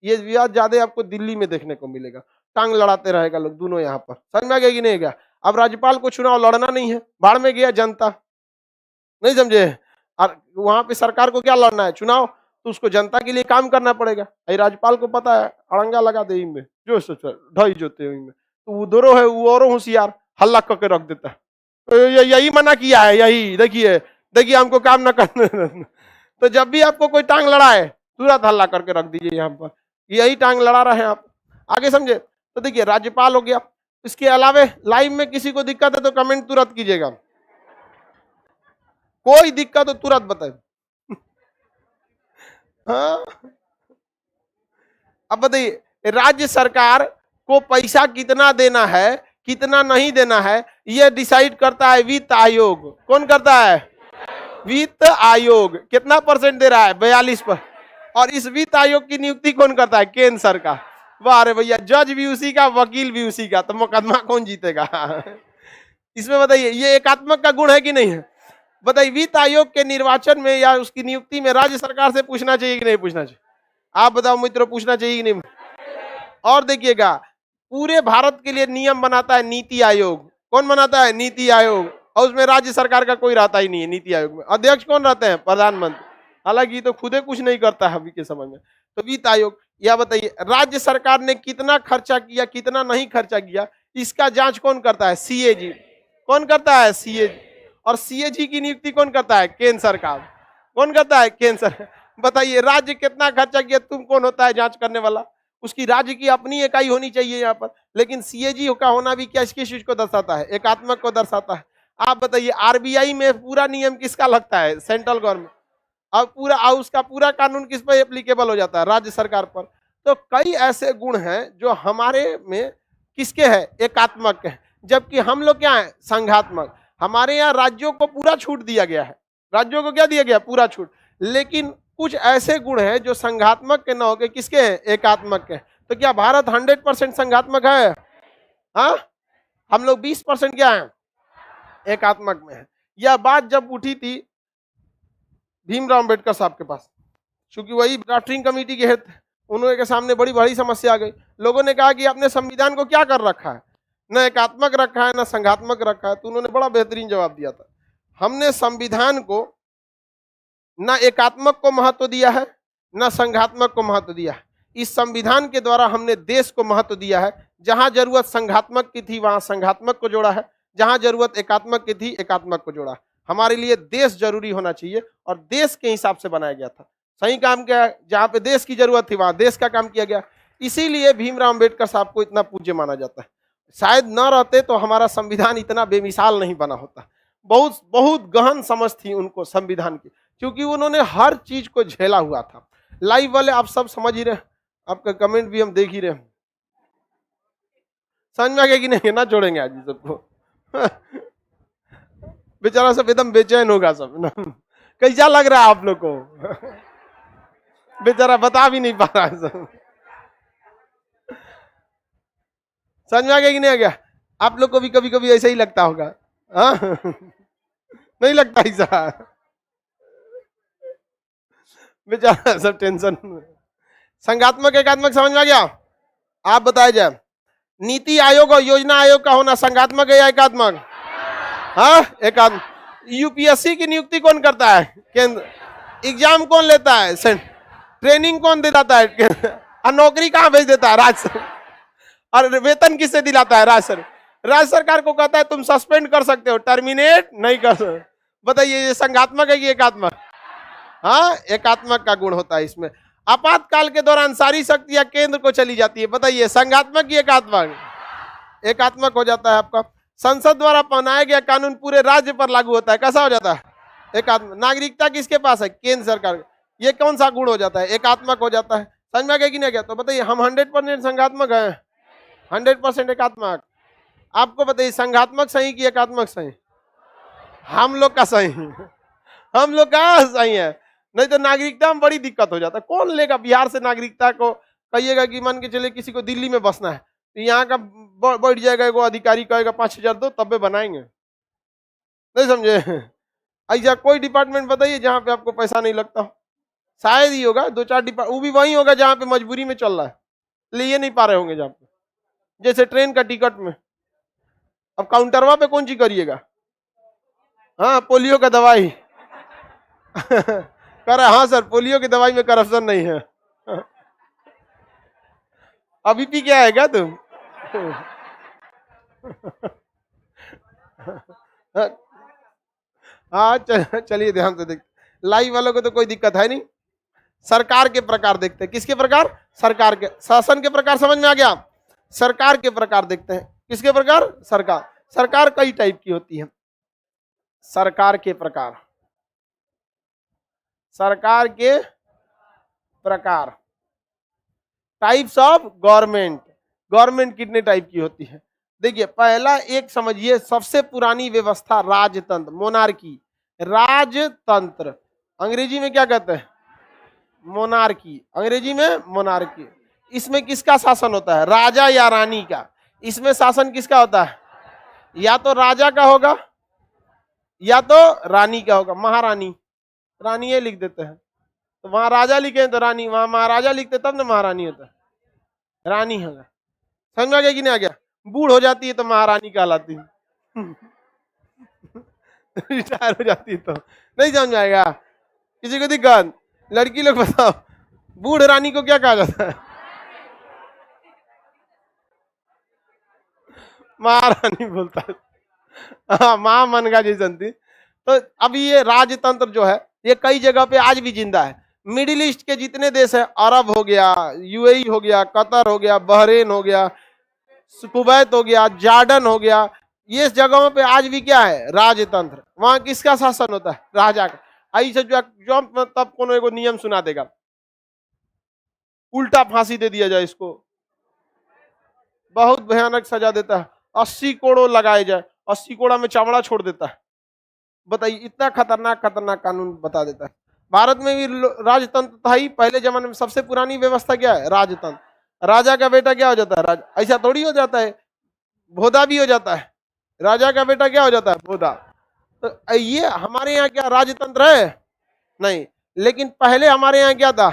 ये विवाद ज्यादा आपको दिल्ली में देखने को मिलेगा, टांग लड़ाते रहेगा लोग दोनों यहाँ पर। समझ में आ गया कि नहीं गया? अब राज्यपाल को चुनाव लड़ना नहीं है, बाढ़ में गया जनता, नहीं समझे? और वहां पे सरकार को क्या लड़ना है? चुनाव। तो उसको जनता के लिए काम करना पड़ेगा। राज्यपाल को पता है अड़ंगा लगा दे इनमें, जो ढाई जोते इनमें, तो उधरो है वो और होशियार, हल्ला करके रख देता है। तो यही मना किया है, यही देखिए देखिए हमको काम न करने। तो जब भी आपको कोई टांग लड़ाए तुरंत हल्ला करके रख दीजिए यहाँ पर, यही टांग लड़ा रहे हैं आप। आगे समझे? तो देखिए राज्यपाल हो गया। इसके अलावे लाइव में किसी को दिक्कत है तो कमेंट तुरंत कीजिएगा, कोई दिक्कत हो तुरंत बताए। हाँ, अब बताइए राज्य सरकार को पैसा कितना देना है कितना नहीं देना है, यह डिसाइड करता है वित्त आयोग। कौन करता है? वित्त आयोग। कितना परसेंट दे रहा है? 42%। और इस वित्त आयोग की नियुक्ति कौन करता है? केंद्र सरकार। वाह रे भैया, जज भी उसी का, वकील भी उसी का, तो मुकदमा कौन जीतेगा? इसमें बताइए ये एकात्मक का गुण है कि नहीं है? बताइए वित्त आयोग के निर्वाचन में या उसकी नियुक्ति में राज्य सरकार से पूछना चाहिए कि नहीं पूछना चाहिए? आप बताओ मित्रों, पूछना चाहिए कि नहीं? और देखिएगा पूरे भारत के लिए नियम बनाता है नीति आयोग। कौन बनाता है? नीति आयोग। और उसमें राज्य सरकार का कोई रहता ही नहीं है नीति आयोग में। अध्यक्ष कौन रहते हैं? प्रधानमंत्री। हालांकि तो खुदे कुछ नहीं करता है अभी के समय में। तो वित्त आयोग। या बताइए राज्य सरकार ने कितना खर्चा किया कितना नहीं खर्चा किया, इसका जांच कौन करता है? सीएजी। कौन करता है? सीएजी। और सीएजी की नियुक्ति कौन करता है? केंद्र सरकार। कौन करता है? केंद्र सरकार। बताइए राज्य कितना खर्चा किया, तुम कौन होता है जांच करने वाला? उसकी राज्य की अपनी इकाई होनी चाहिए यहाँ पर। लेकिन सीएजी का होना भी क्या किस चीज को दर्शाता है? एकात्मक को दर्शाता है। आप बताइए आरबीआई में पूरा नियम किसका लगता है? Central government. और पूरा उसका पूरा कानून किस पर एप्लीकेबल हो जाता है? राज्य सरकार पर। तो कई ऐसे गुण हैं जो हमारे में किसके हैं? एकात्मक है। जबकि हम लोग क्या है? संघात्मक। हमारे यहाँ राज्यों को पूरा छूट दिया गया है। राज्यों को क्या दिया गया? पूरा छूट। लेकिन कुछ ऐसे गुण हैं जो संघात्मक के न होकर किसके हैं? एकात्मक के। तो क्या भारत 100% संघात्मक है? हाँ, हम लोग 20% क्या है? एकात्मक में है। यह बात जब उठी थी भीमराव अंबेडकर साहब के पास, क्योंकि वही ड्राफ्टिंग कमेटी के हेड, उन्होंने के सामने बड़ी बड़ी समस्या आ गई। लोगों ने कहा कि आपने संविधान को क्या कर रखा है? न एकात्मक रखा है न संघात्मक रखा है। तो उन्होंने बड़ा बेहतरीन जवाब दिया था, हमने संविधान को न एकात्मक को महत्व दिया है न संघात्मक को महत्व दिया है। इस संविधान के द्वारा हमने देश को महत्व दिया है। जहां जरूरत संघात्मक की थी वहां संघात्मक को जोड़ा है, जहां जरूरत एकात्मक की थी एकात्मक को जोड़ा। हमारे लिए देश जरूरी होना चाहिए और देश के हिसाब से बनाया गया था। सही काम किया, जहां पे देश की जरूरत थी वहां देश का काम किया गया। इसीलिए भीमराव अंबेडकर साहब को इतना पूज्य माना जाता है। शायद न रहते तो हमारा संविधान इतना बेमिसाल नहीं बना होता। बहुत बहुत गहन समझ थी उनको संविधान की, क्योंकि उन्होंने हर चीज को झेला हुआ था। लाइव वाले आप सब समझ ही रहे, आपका कमेंट भी हम देख ही रहे। समझ में आ गया कि नहीं? ना छोड़ेंगे आज सबको। बेचारा सब एकदम बेचैन होगा सब ना। कैसा लग रहा है आप लोग को? बेचारा बता भी नहीं पा रहा है सब। समझ में आ गया कि नहीं आ गया? आप लोग को भी कभी कभी ऐसा ही लगता होगा, हाँ? नहीं लगता ऐसा? बेचारा सब टेंशन। संघात्मक एकात्मक समझ में आ गया? आप बताए जाए नीति आयोग और योजना आयोग का होना संघात्मक है या एकात्मक? हाँ, एकात्मक। यूपीएससी की नियुक्ति कौन करता है? केंद्र। एग्जाम कौन लेता है? ट्रेनिंग कौन दिलाता है? और नौकरी कहाँ भेज देता है? राज्य सरकार। और वेतन किससे दिलाता है? राज्य सरकार। राज्य सरकार को कहता है तुम सस्पेंड कर सकते हो, टर्मिनेट नहीं कर सकते। बताइए ये संघात्मक है कि एकात्मक? हाँ, एकात्मक का गुण होता है इसमें। आपातकाल के दौरान सारी शक्तियां केंद्र को चली जाती है। बताइए संघात्मक की एकात्मक? एकात्मक हो जाता है आपका। संसद द्वारा बनाया गया कानून पूरे राज्य पर लागू होता है, कैसा हो जाता है? एकात्मक। नागरिकता किसके पास है? केंद्र सरकार। ये कौन सा गुण हो जाता है? एकात्मक हो जाता है। समझ में आ गया कि नहीं गया? तो बताइए हम 100% संघात्मक है, 100% एकात्मक? आपको बताइए संघात्मक सही कि एकात्मक सही? हम लोग का सही, हम लोग का सही है। नहीं तो नागरिकता में बड़ी दिक्कत हो जाता है। कौन लेगा बिहार से नागरिकता को? कहिएगा कि मान के चले किसी को दिल्ली में बसना है तो यहाँ का बैठ जाएगा एगो अधिकारी, कहेगा 5,000 दो तब बनाएंगे। नहीं समझे? ऐसा कोई डिपार्टमेंट बताइए जहाँ पे आपको पैसा नहीं लगता हो। शायद ही होगा 2-4 डिपार्ट, वो भी वही होगा जहाँ पे मजबूरी में चल रहा है, ले नहीं पा रहे होंगे जहाँ पे। जैसे ट्रेन का टिकट में, अब काउंटरवा पे कौन चीज करिएगा? हाँ, पोलियो का दवाई कर, हाँ सर पोलियो की दवाई में करप्शन नहीं है। अभी पी क्या आएगा तुम? हाँ चलिए ध्यान से देखते। लाइव वालों को तो कोई दिक्कत है नहीं। सरकार के प्रकार देखते हैं। किसके प्रकार? सरकार के। शासन के प्रकार समझ में आ गया? सरकार के प्रकार देखते हैं। किसके प्रकार? सरकार। सरकार कई टाइप की होती है। सरकार के प्रकार, सरकार के प्रकार, टाइप्स ऑफ गवर्नमेंट। गवर्नमेंट कितने टाइप की होती है? देखिए पहला एक समझिए, सबसे पुरानी व्यवस्था राजतंत्र, मोनार्की। राजतंत्र अंग्रेजी में क्या कहते हैं? मोनार्की, अंग्रेजी में मोनार्की। इसमें किसका शासन होता है? राजा या रानी का। इसमें शासन किसका होता है? या तो राजा का होगा या तो रानी का होगा। महारानी, रानी ये लिख देते हैं तो वहां राजा लिखे तो रानी, वहां महाराजा लिखते तब ना महारानी होता है, रानी होगा। समझ में आ गया कि नहीं आ गया? बूढ़ हो जाती है तो महारानी कहलाती है, रिटायर हो जाती है तो नहीं समझ आएगा। किसी को दिक्कत? लड़की लोग बताओ, बूढ़ रानी को क्या कहा जाता है? महारानी बोलता है। हाँ, माँ मनगा जैसन थी। तो अभी ये राजतंत्र जो है ये कई जगह पे आज भी जिंदा है। मिडिल ईस्ट के जितने देश हैं, अरब हो गया, यूएई हो गया, कतर हो गया, बहरीन हो गया, कुवैत हो गया, जॉर्डन हो गया, ये जगहों पे आज भी क्या है? राजतंत्र। वहां किसका शासन होता है? राजा का। ऐसे जो तब कोनो एगो नियम सुना देगा, उल्टा फांसी दे दिया जाए इसको, बहुत भयानक सजा देता है, 80 कोड़ों लगाए जाए, 80 कोड़ा में चमड़ा छोड़ देता है। बताइए, इतना खतरनाक खतरनाक कानून बता देता है। भारत में भी राजतंत्र था ही पहले जमाने में। सबसे पुरानी व्यवस्था क्या है? राजतंत्र। राजा का बेटा क्या हो जाता है? राजा। ऐसा थोड़ी हो जाता है, भोदा भी हो जाता है। राजा का बेटा क्या हो जाता है? भोदा। तो ये हमारे यहाँ क्या राजतंत्र है? नहीं। लेकिन पहले हमारे यहाँ क्या था?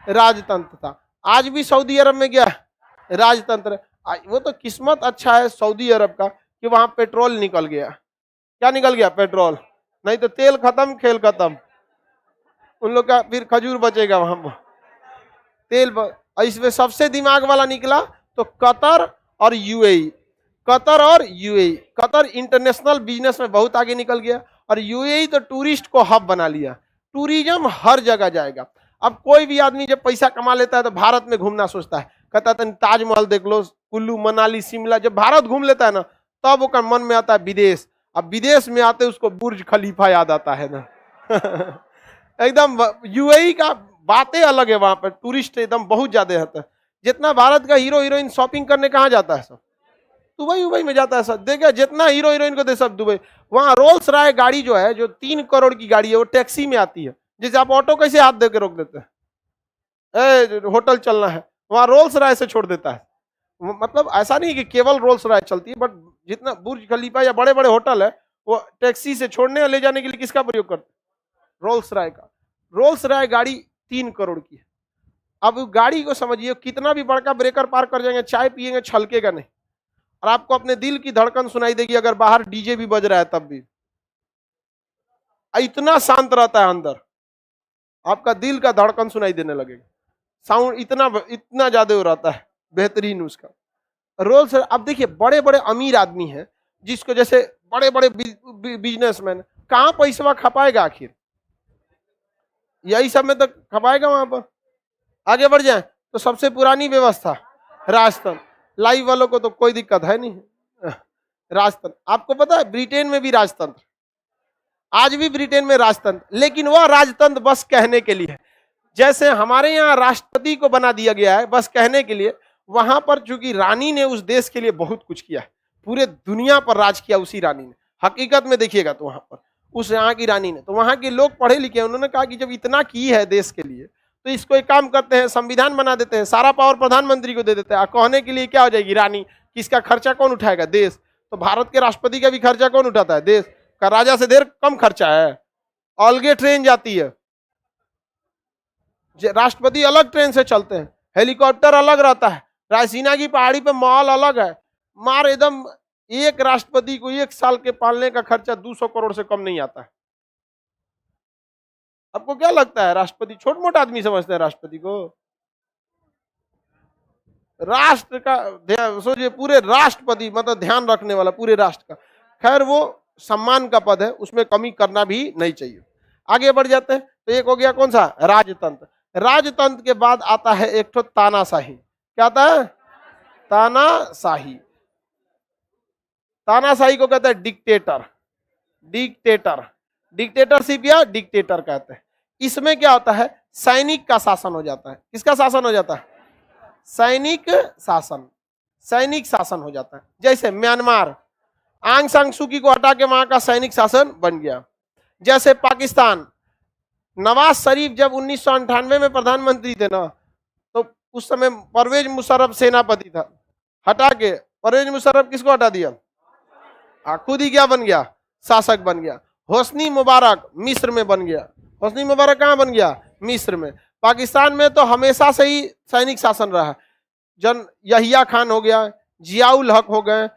राजतंत्र था। आज भी सऊदी अरब में क्या है? राजतंत्र। वो तो किस्मत अच्छा है सऊदी अरब का कि वहां पेट्रोल निकल गया। क्या निकल गया? पेट्रोल। नहीं तो तेल खत्म, खेल खत्म। उन लोग का फिर खजूर बचेगा वहां पर, तेल इसमें सबसे दिमाग वाला निकला तो कतर और यूएई। कतर और यूएई, कतर इंटरनेशनल बिजनेस में बहुत आगे निकल गया और यूएई तो टूरिस्ट को हब बना लिया। टूरिज्म हर जगह जाएगा। अब कोई भी आदमी जब पैसा कमा लेता है तो भारत में घूमना सोचता है, कहता है ताजमहल देख लो, कुल्लू मनाली शिमला। जब भारत घूम लेता है ना तब वो मन में आता है विदेश। अब विदेश में आते उसको बुर्ज खलीफा याद आता है ना एकदम यूएई का बातें अलग है। वहां पर टूरिस्ट एकदम बहुत ज्यादा रहता है। जितना भारत का हीरो हीरोइन शॉपिंग करने कहाँ जाता है? सब दुबई में जाता है। सब देखा, जितना हीरो हीरोइन को दे सब दुबई। वहां रोल्स रॉय गाड़ी जो है, जो 3 करोड़ की गाड़ी है, वो टैक्सी में आती है। जैसे आप ऑटो कैसे हाथ दे के रोक देते हैं, होटल चलना है, वहां रोल्स रॉय से छोड़ देता है। मतलब ऐसा नहीं कि केवल रोल्स रॉय चलती है, बट जितना बुर्ज खलीफा या बड़े बड़े होटल है वो टैक्सी से छोड़ने और ले जाने के लिए किसका प्रयोग करते हैं? रोल्स रॉय का। रोल्स रॉय गाड़ी 3 करोड़ की है। अब गाड़ी को समझिए, कितना भी बड़का ब्रेकर पार कर जाएंगे, चाय पिएंगे छलकेगा नहीं। और आपको अपने दिल की धड़कन सुनाई देगी, अगर बाहर डीजे भी बज रहा है तब भी। इतना शांत रहता है अंदर, आपका दिल का धड़कन सुनाई देने लगेगा। साउंड इतना ज्यादा हो रहता है, बेहतरीन उसका रोल्स। अब देखिए, बड़े बड़े अमीर आदमी हैं जिसको, जैसे बड़े बड़े बिजनेसमैन, कहां पैसा खपाएगा आखिर? यही सब में तो खपाएगा वहां पर। आगे बढ़ जाए तो सबसे पुरानी व्यवस्था राजतंत्र। लाइव वालों को तो कोई दिक्कत है नहीं, राजतंत्र। आपको पता है ब्रिटेन में भी राजतंत्र, आज भी ब्रिटेन में राजतंत्र, लेकिन वह राजतंत्र बस कहने के लिए। जैसे हमारे यहाँ राष्ट्रपति को बना दिया गया है बस कहने के लिए, वहां पर चूंकि रानी ने उस देश के लिए बहुत कुछ किया है, पूरे दुनिया पर राज किया उसी रानी ने। हकीकत में देखिएगा तो वहां पर उस यहाँ की रानी ने, तो वहां के लोग पढ़े लिखे हैं, उन्होंने कहा कि जब इतना की है देश के लिए तो इसको एक काम करते हैं, संविधान बना देते हैं, सारा पावर प्रधानमंत्री को दे देते हैं। कहने के लिए क्या हो जाएगी रानी, कि इसका खर्चा कौन उठाएगा, देश। तो भारत के राष्ट्रपति का भी खर्चा कौन उठाता है, देश का। राजा से देर कम खर्चा है, अलगे ट्रेन जाती है, राष्ट्रपति अलग ट्रेन से चलते हैं, हेलीकॉप्टर अलग रहता है, रायसीना की पहाड़ी पे महल अलग है, मार एकदम। एक राष्ट्रपति को 1 साल के पालने का खर्चा 200 करोड़ से कम नहीं आता है। आपको क्या लगता है राष्ट्रपति छोट मोटा आदमी समझते हैं राष्ट्रपति को? राष्ट्र का ध्यान सोचिए, पूरे राष्ट्रपति मतलब ध्यान रखने वाला पूरे राष्ट्र का। खैर वो सम्मान का पद है, उसमें कमी करना भी नहीं चाहिए। आगे बढ़ जाते हैं। तो एक हो गया कौन सा, राजतंत्र। राजतंत्र के बाद आता है एक तो तानाशाही। क्या आता है, तानाशाही। तानाशाही को कहते हैं डिक्टेटर, डिक्टेटर, डिक्टेटरशिप या डिक्टेटर कहते हैं। इसमें क्या होता है, सैनिक का शासन हो जाता है। किसका शासन हो जाता है, सैनिक शासन, सैनिक शासन हो जाता है। जैसे म्यांमार, आंग सान सू की को हटा के वहां का सैनिक शासन बन गया। जैसे पाकिस्तान, नवाज शरीफ जब 1998 में प्रधानमंत्री थे ना, तो उस समय परवेज मुशर्रफ सेनापति था, हटा के परवेज मुशर्रफ किसको हटा दिया, खुद ही क्या बन गया, शासक बन गया। होस्नी मुबारक मिस्र में बन गया। होस्नी मुबारक कहाँ बन गया, मिस्र में। पाकिस्तान में तो हमेशा से ही सैनिक शासन रहा है। जन यहिया खान हो गया, जियाउल हक हो गए,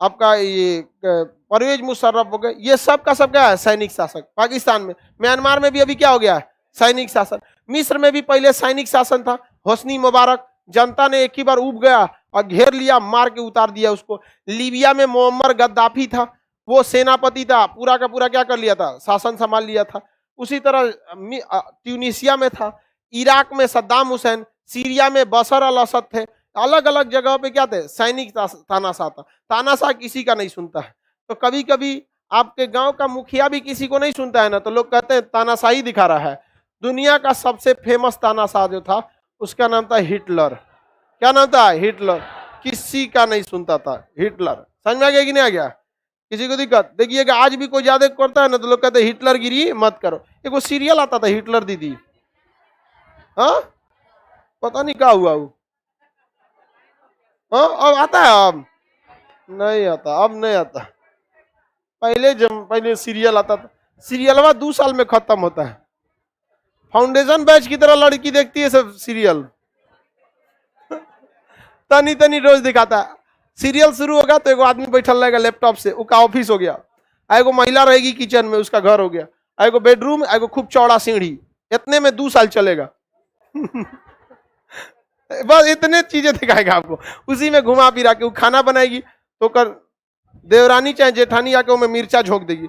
आपका ये परवेज मुशर्रफ हो गए, ये सब का सब क्या है, सैनिक शासक। पाकिस्तान में, म्यांमार में भी अभी क्या हो गया है, सैनिक शासन। मिस्र में भी पहले सैनिक शासन था। होस्नी मुबारक, जनता ने एक ही बार उब गया और घेर लिया, मार के उतार दिया उसको। लीबिया में मोअम्मर गद्दाफी था, वो सेनापति था, पूरा का पूरा क्या कर लिया था, शासन संभाल लिया था। उसी तरह ट्यूनिसिया में था, इराक में सद्दाम हुसैन, सीरिया में बशर अल असद थे। अलग अलग जगह पे क्या थे, सैनिक तानाशाह था। तानाशाह किसी का नहीं सुनता है। तो कभी कभी आपके गांव का मुखिया भी किसी को नहीं सुनता है ना, तो लोग कहते हैं तानाशाही दिखा रहा है। दुनिया का सबसे फेमस तानाशाह जो था उसका नाम था हिटलर। क्या नाम था, हिटलर। किसी का नहीं सुनता था हिटलर। समझ में आ गया कि नहीं आ गया, किसी को दिक्कत? देखिएगा आज भी कोई ज्यादा करता है ना, तो लोग कहते हैं हिटलर गिरी मत करो। एक वो सीरियल आता था हिटलर दीदी, हाँ पता नहीं क्या हुआ वो, हाँ अब आता है, अब नहीं आता, अब नहीं आता। पहले सीरियल आता था, सीरियलवा 2 साल में खत्म होता है। फाउंडेशन बैच की तरह लड़की देखती है सब सीरियल, तनी तनी रोज दिखाता है। सीरियल शुरू होगा तो एगो आदमी बैठल रहेगा लैपटॉप से, उसका ऑफिस हो गया। एगो महिला रहेगी किचन में, उसका घर हो गया। एगो बेडरूम, एगो खूब चौड़ा सीढ़ी। इतने में 2 साल चलेगा। बस इतने चीजें दिखाएगा आपको, उसी में घुमा फिरा के। वो खाना बनाएगी तो कर देवरानी चाहे जेठानी आके वो मिर्चा झोंक देगी।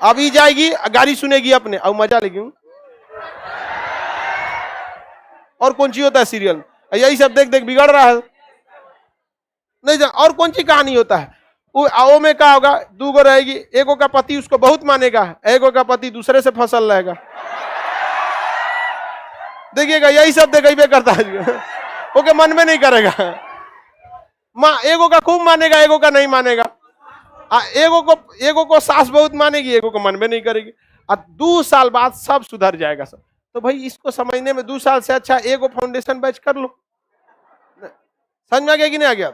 अभी जाएगी गाड़ी सुनेगी अपने, अब मजा लेगी। और कौन सी होता है सीरियल, यही सब देख देख बिगड़ रहा है। नहीं और कौन सी कहानी होता है वो आओ में क्या होगा, 2 गो रहेगी, एगो का पति उसको बहुत मानेगा, एगो का पति दूसरे से फसल रहेगा। देखिएगा यही सब देखेबे करता है, ओके मन में नहीं करेगा। माँ एगो का खूब मानेगा, एगो का नहीं मानेगा। एगो को सास बहुत मानेगी, एगो को मन में नहीं करेगी। और 2 साल बाद सब सुधर जाएगा सब। तो भाई इसको समझने में 2 साल से अच्छा एगो फाउंडेशन बैच कर लो। समझ में आ गया कि नहीं आ गया?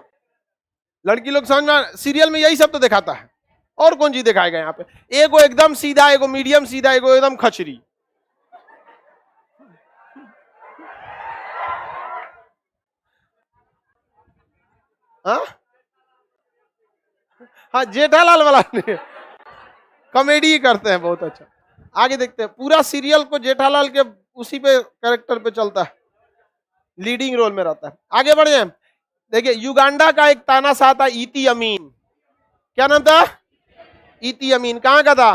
लड़की लोग समझ में, सीरियल में यही सब तो दिखाता है। और कौन चीज दिखाएगा यहाँ पे? एगो एकदम सीधा, एगो मीडियम सीधा, एगो एकदम खचरी। हाँ जेठालाल वाला कॉमेडी करते हैं बहुत अच्छा। आगे देखते हैं, पूरा सीरियल को जेठालाल के उसी पे कैरेक्टर पे चलता है, लीडिंग रोल में रहता है। आगे बढ़े, देखिए युगांडा का एक तानाशाह था इती अमीन। क्या नाम था? इती अमीन। कहाँ का था?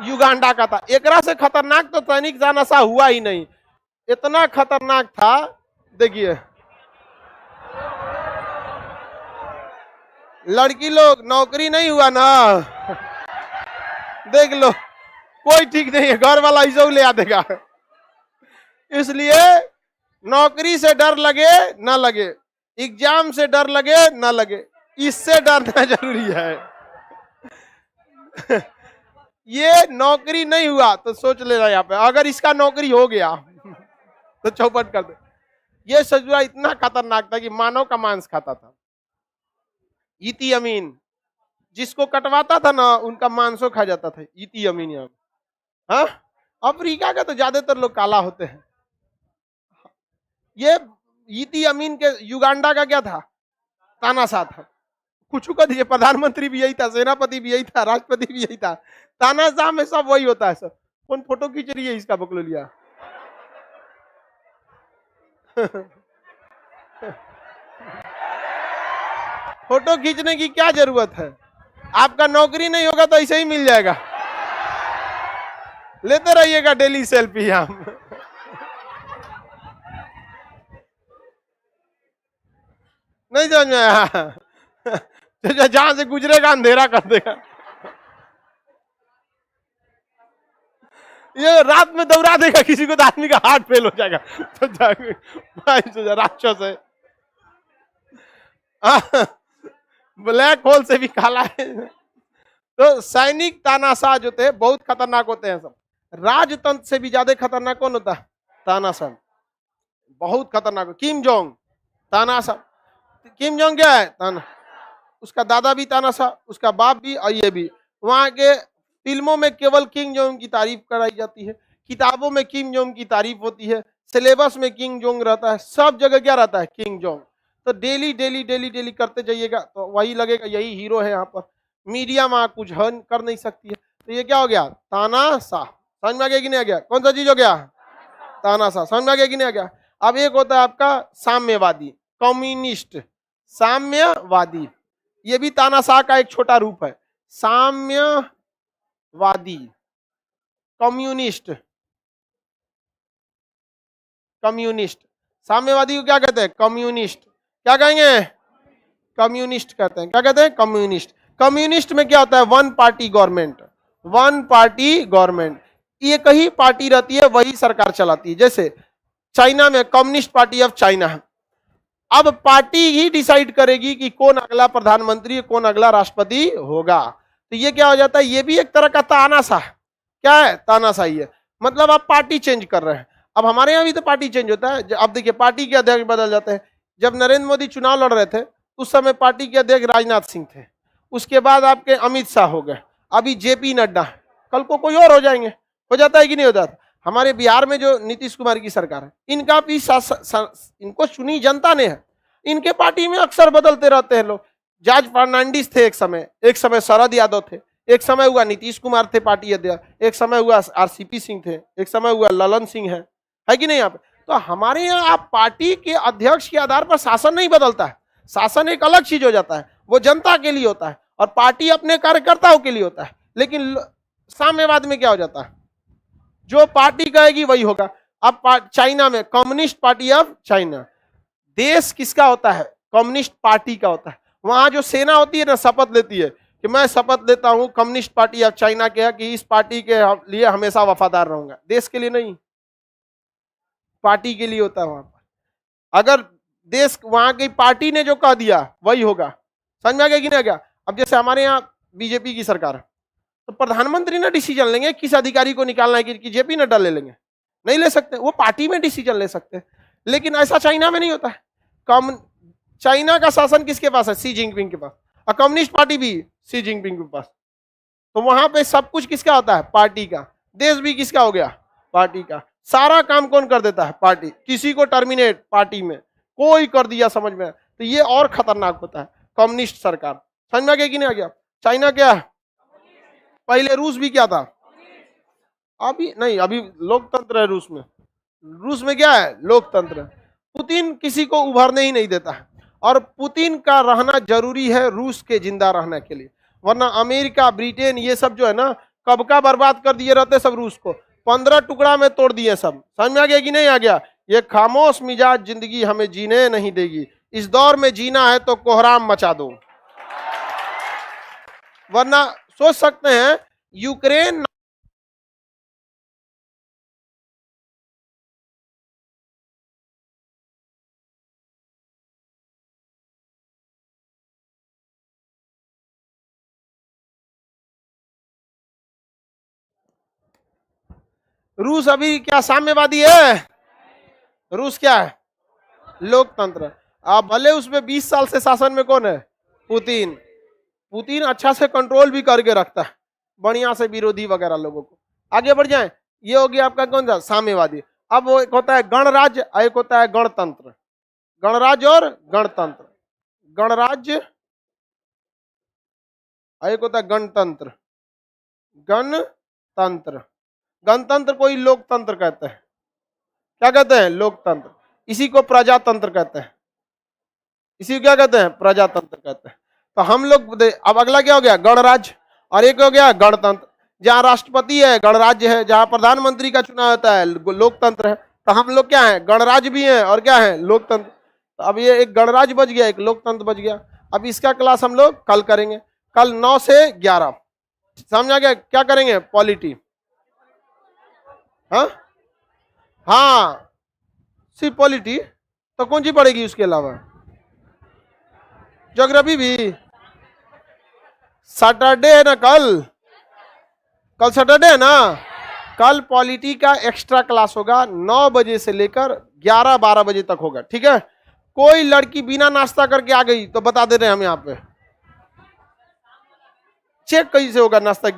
युगांडा का था। एकरा से खतरनाक तो सैनिक तानाशाह हुआ ही नहीं, इतना खतरनाक था। देखिए लड़की लोग, नौकरी नहीं हुआ ना, देख लो कोई ठीक नहीं है, घर वाला इसे ले आ देगा। इसलिए नौकरी से डर लगे ना लगे, एग्जाम से डर लगे ना लगे, इससे डरना जरूरी है। ये नौकरी नहीं हुआ तो सोच लेना यहाँ पे, अगर इसका नौकरी हो गया तो चौपट कर दे। ये सजुआ इतना खतरनाक था कि मानव का मांस खाता था। इती अमीन जिसको कटवाता था ना उनका मांसो खा जाता था। इती अमीन यहाँ, हाँ, अफ्रीका का तो ज्यादातर लोग काला होते हैं। ये इती अमीन के युगांडा का क्या था, तानाशाह था। कुछ का दिए प्रधानमंत्री भी यही था, सेनापति भी यही था, राष्ट्रपति भी यही था। तानाशाह में सब वही होता है। सब कौन फोटो खींच रही है इसका बकलोलिया? फोटो खींचने की क्या जरूरत है? आपका नौकरी नहीं होगा तो ऐसे ही मिल जाएगा, लेते रहिएगा डेली सेल्फी। हम नहीं समझ में आया? जहां से गुजरेगा अंधेरा कर देगा। ये रात में दौड़ा देगा किसी को तो आदमी का हार्ट फेल हो जाएगा। तो राक्षस है। ब्लैक होल से भी काला है। तो सैनिक तानाशाह जो थे बहुत खतरनाक होते हैं सब। राजतंत्र से भी ज्यादा खतरनाक कौन होता है? तानाशाह। बहुत खतरनाक। किम जोंग तानाशाह। किम जोंग क्या है? ताना, उसका दादा भी तानाशाह, उसका बाप भी और ये भी। वहां के फिल्मों में केवल किम जोंग की तारीफ कराई जाती है, किताबों में किम जोंग की तारीफ होती है, सिलेबस में किम जोंग रहता है, सब जगह क्या रहता है? Kim Jong. तो डेली डेली डेली डेली करते जाइएगा तो वही लगेगा यही हीरो है। यहाँ पर मीडिया वहां कुछ कर नहीं सकती है। तो ये क्या हो गया? तानाशाह। समझ में आ गया कि नहीं आ गया? कौन सा चीज हो गया? तानाशाह। समझ में आ गया कि नहीं आ गया? अब एक होता है आपका साम्यवादी, कम्युनिस्ट। साम्यवादी ये भी तानाशाह का एक छोटा रूप है। साम्यवादी, कम्युनिस्ट। कम्युनिस्ट, साम्यवादी को क्या कहते हैं? कम्युनिस्ट। क्या कहेंगे? कम्युनिस्ट कहते हैं। क्या कहते हैं? कम्युनिस्ट। कम्युनिस्ट में क्या होता है? One party government. One party government, एक ही पार्टी रहती है, वही सरकार चलाती है। जैसे चाइना में कम्युनिस्ट पार्टी ऑफ चाइना है। अब पार्टी ही डिसाइड करेगी कि कौन अगला प्रधानमंत्री, कौन अगला राष्ट्रपति होगा। तो ये क्या हो जाता है? ये भी एक तरह का तानाशाह। क्या है? तानाशाही है। मतलब आप पार्टी चेंज कर रहे हैं। अब हमारे यहाँ भी तो पार्टी चेंज होता है। अब देखिए पार्टी के अध्यक्ष बदल जाते हैं। जब नरेंद्र मोदी चुनाव लड़ रहे थे उस समय पार्टी के अध्यक्ष राजनाथ सिंह थे। उसके बाद आपके अमित शाह हो गए, अभी जेपी नड्डा, कल को कोई और हो जाएंगे। हो जाता है कि नहीं होता? हमारे बिहार में जो नीतीश कुमार की सरकार है, इनका भी इनको चुनी जनता ने है। इनके पार्टी में अक्सर बदलते रहते हैं लोग। जॉर्ज फर्नांडिस थे एक समय शरद यादव थे, एक समय हुआ नीतीश कुमार थे पार्टी अध्यक्ष, एक समय हुआ आरसीपी सिंह थे, एक समय हुआ ललन सिंह है कि नहीं? यहाँ पे तो हमारे यहाँ आप पार्टी के अध्यक्ष के आधार पर शासन नहीं बदलता है। शासन एक अलग चीज हो जाता है, वो जनता के लिए होता है और पार्टी अपने कार्यकर्ताओं के लिए होता है। लेकिन साम्यवाद में क्या हो जाता है? जो पार्टी कहेगी वही होगा। अब चाइना में कम्युनिस्ट पार्टी ऑफ चाइना, देश किसका होता है? कम्युनिस्ट पार्टी का होता है। वहां जो सेना होती है ना, शपथ लेती है कि मैं शपथ लेता हूं कम्युनिस्ट पार्टी ऑफ चाइना के कि इस पार्टी के लिए हमेशा वफादार रहूंगा। देश के लिए नहीं, पार्टी के लिए होता है वहां पर। अगर देश वहां की पार्टी ने जो कह दिया वही होगा। समझ में आ गया कि नहीं आ गया? अब जैसे हमारे यहाँ बीजेपी की सरकार है तो प्रधानमंत्री ना डिसीजन लेंगे किस अधिकारी को निकालना है कि जेपी नड्डा ले लेंगे? नहीं ले सकते। वो पार्टी में डिसीजन ले सकते हैं, लेकिन ऐसा चाइना में नहीं होता है। कम चाइना का शासन किसके पास है? सी जिनपिंग के पास। और कम्युनिस्ट पार्टी भी सी जिनपिंग के पास। तो वहां पे सब कुछ किसका होता है? पार्टी का। देश भी किसका हो गया? पार्टी का। सारा काम कौन कर देता है? पार्टी। किसी को टर्मिनेट पार्टी में कोई कर दिया, समझ में? तो ये और खतरनाक होता है कम्युनिस्ट सरकार। समझ में आ गया कि नहीं आ गया? चाइना क्या है? पहले रूस भी क्या था? अभी नहीं, अभी लोकतंत्र है रूस में। रूस में क्या है? लोकतंत्र। पुतिन किसी को उभरने ही नहीं देता है और पुतिन का रहना जरूरी है रूस के जिंदा रहने के लिए। वरना अमेरिका, ब्रिटेन ये सब जो है ना, कब का बर्बाद कर दिए रहते सब रूस को। 15 टुकड़ा में तोड़ दिए सब। समझ में आ गया कि नहीं आ गया? ये खामोश मिजाज जिंदगी हमें जीने नहीं देगी। इस दौर में जीना है तो कोहराम मचा दो। वरना सोच सकते हैं यूक्रेन रूस अभी क्या साम्यवादी है? रूस क्या है? लोकतंत्र। अब भले उसमें 20 साल से शासन में कौन है? पुतिन। पुतिन अच्छा से कंट्रोल भी करके रखता है बढ़िया से विरोधी वगैरह लोगों को। आगे बढ़ जाए, ये हो गया आपका कौन सा? साम्यवादी। अब वो एक होता है गणराज्य, एक होता है गणतंत्र। गणराज्य और गणतंत्र। गणराज्य, एक होता है गणतंत्र। गणतंत्र, गणतंत्र को ही लोकतंत्र कहते हैं। क्या कहते हैं? लोकतंत्र। इसी को प्रजातंत्र कहते हैं। इसी को क्या कहते हैं? प्रजातंत्र कहते हैं। तो हम लोग अब अगला क्या हो गया? गणराज्य। और एक हो गया गणतंत्र। जहां राष्ट्रपति है गणराज्य है, जहां प्रधानमंत्री का चुनाव होता है लोकतंत्र है। तो हम लोग क्या है? गणराज्य भी है और क्या है? लोकतंत्र। तो अब ये एक गणराज्य बच गया, एक लोकतंत्र बच गया। अब इसका क्लास हम लोग कल करेंगे, कल 9 से 11। समझ आ गया? क्या करेंगे? पॉलिटी। हाँ हाँ, सिर्फ पॉलिटी। तो कौन सी पड़ेगी उसके अलावा? ज्योग्राफी भी। सैटरडे है ना कल? कल सैटरडे है ना? कल पॉलिटी का एक्स्ट्रा क्लास होगा 9 बजे से लेकर 11-12 बजे तक होगा, ठीक है? कोई लड़की बिना नाश्ता करके आ गई तो बता दे रहे हैं हम यहाँ पे। चेक कैसे होगा नाश्ता की?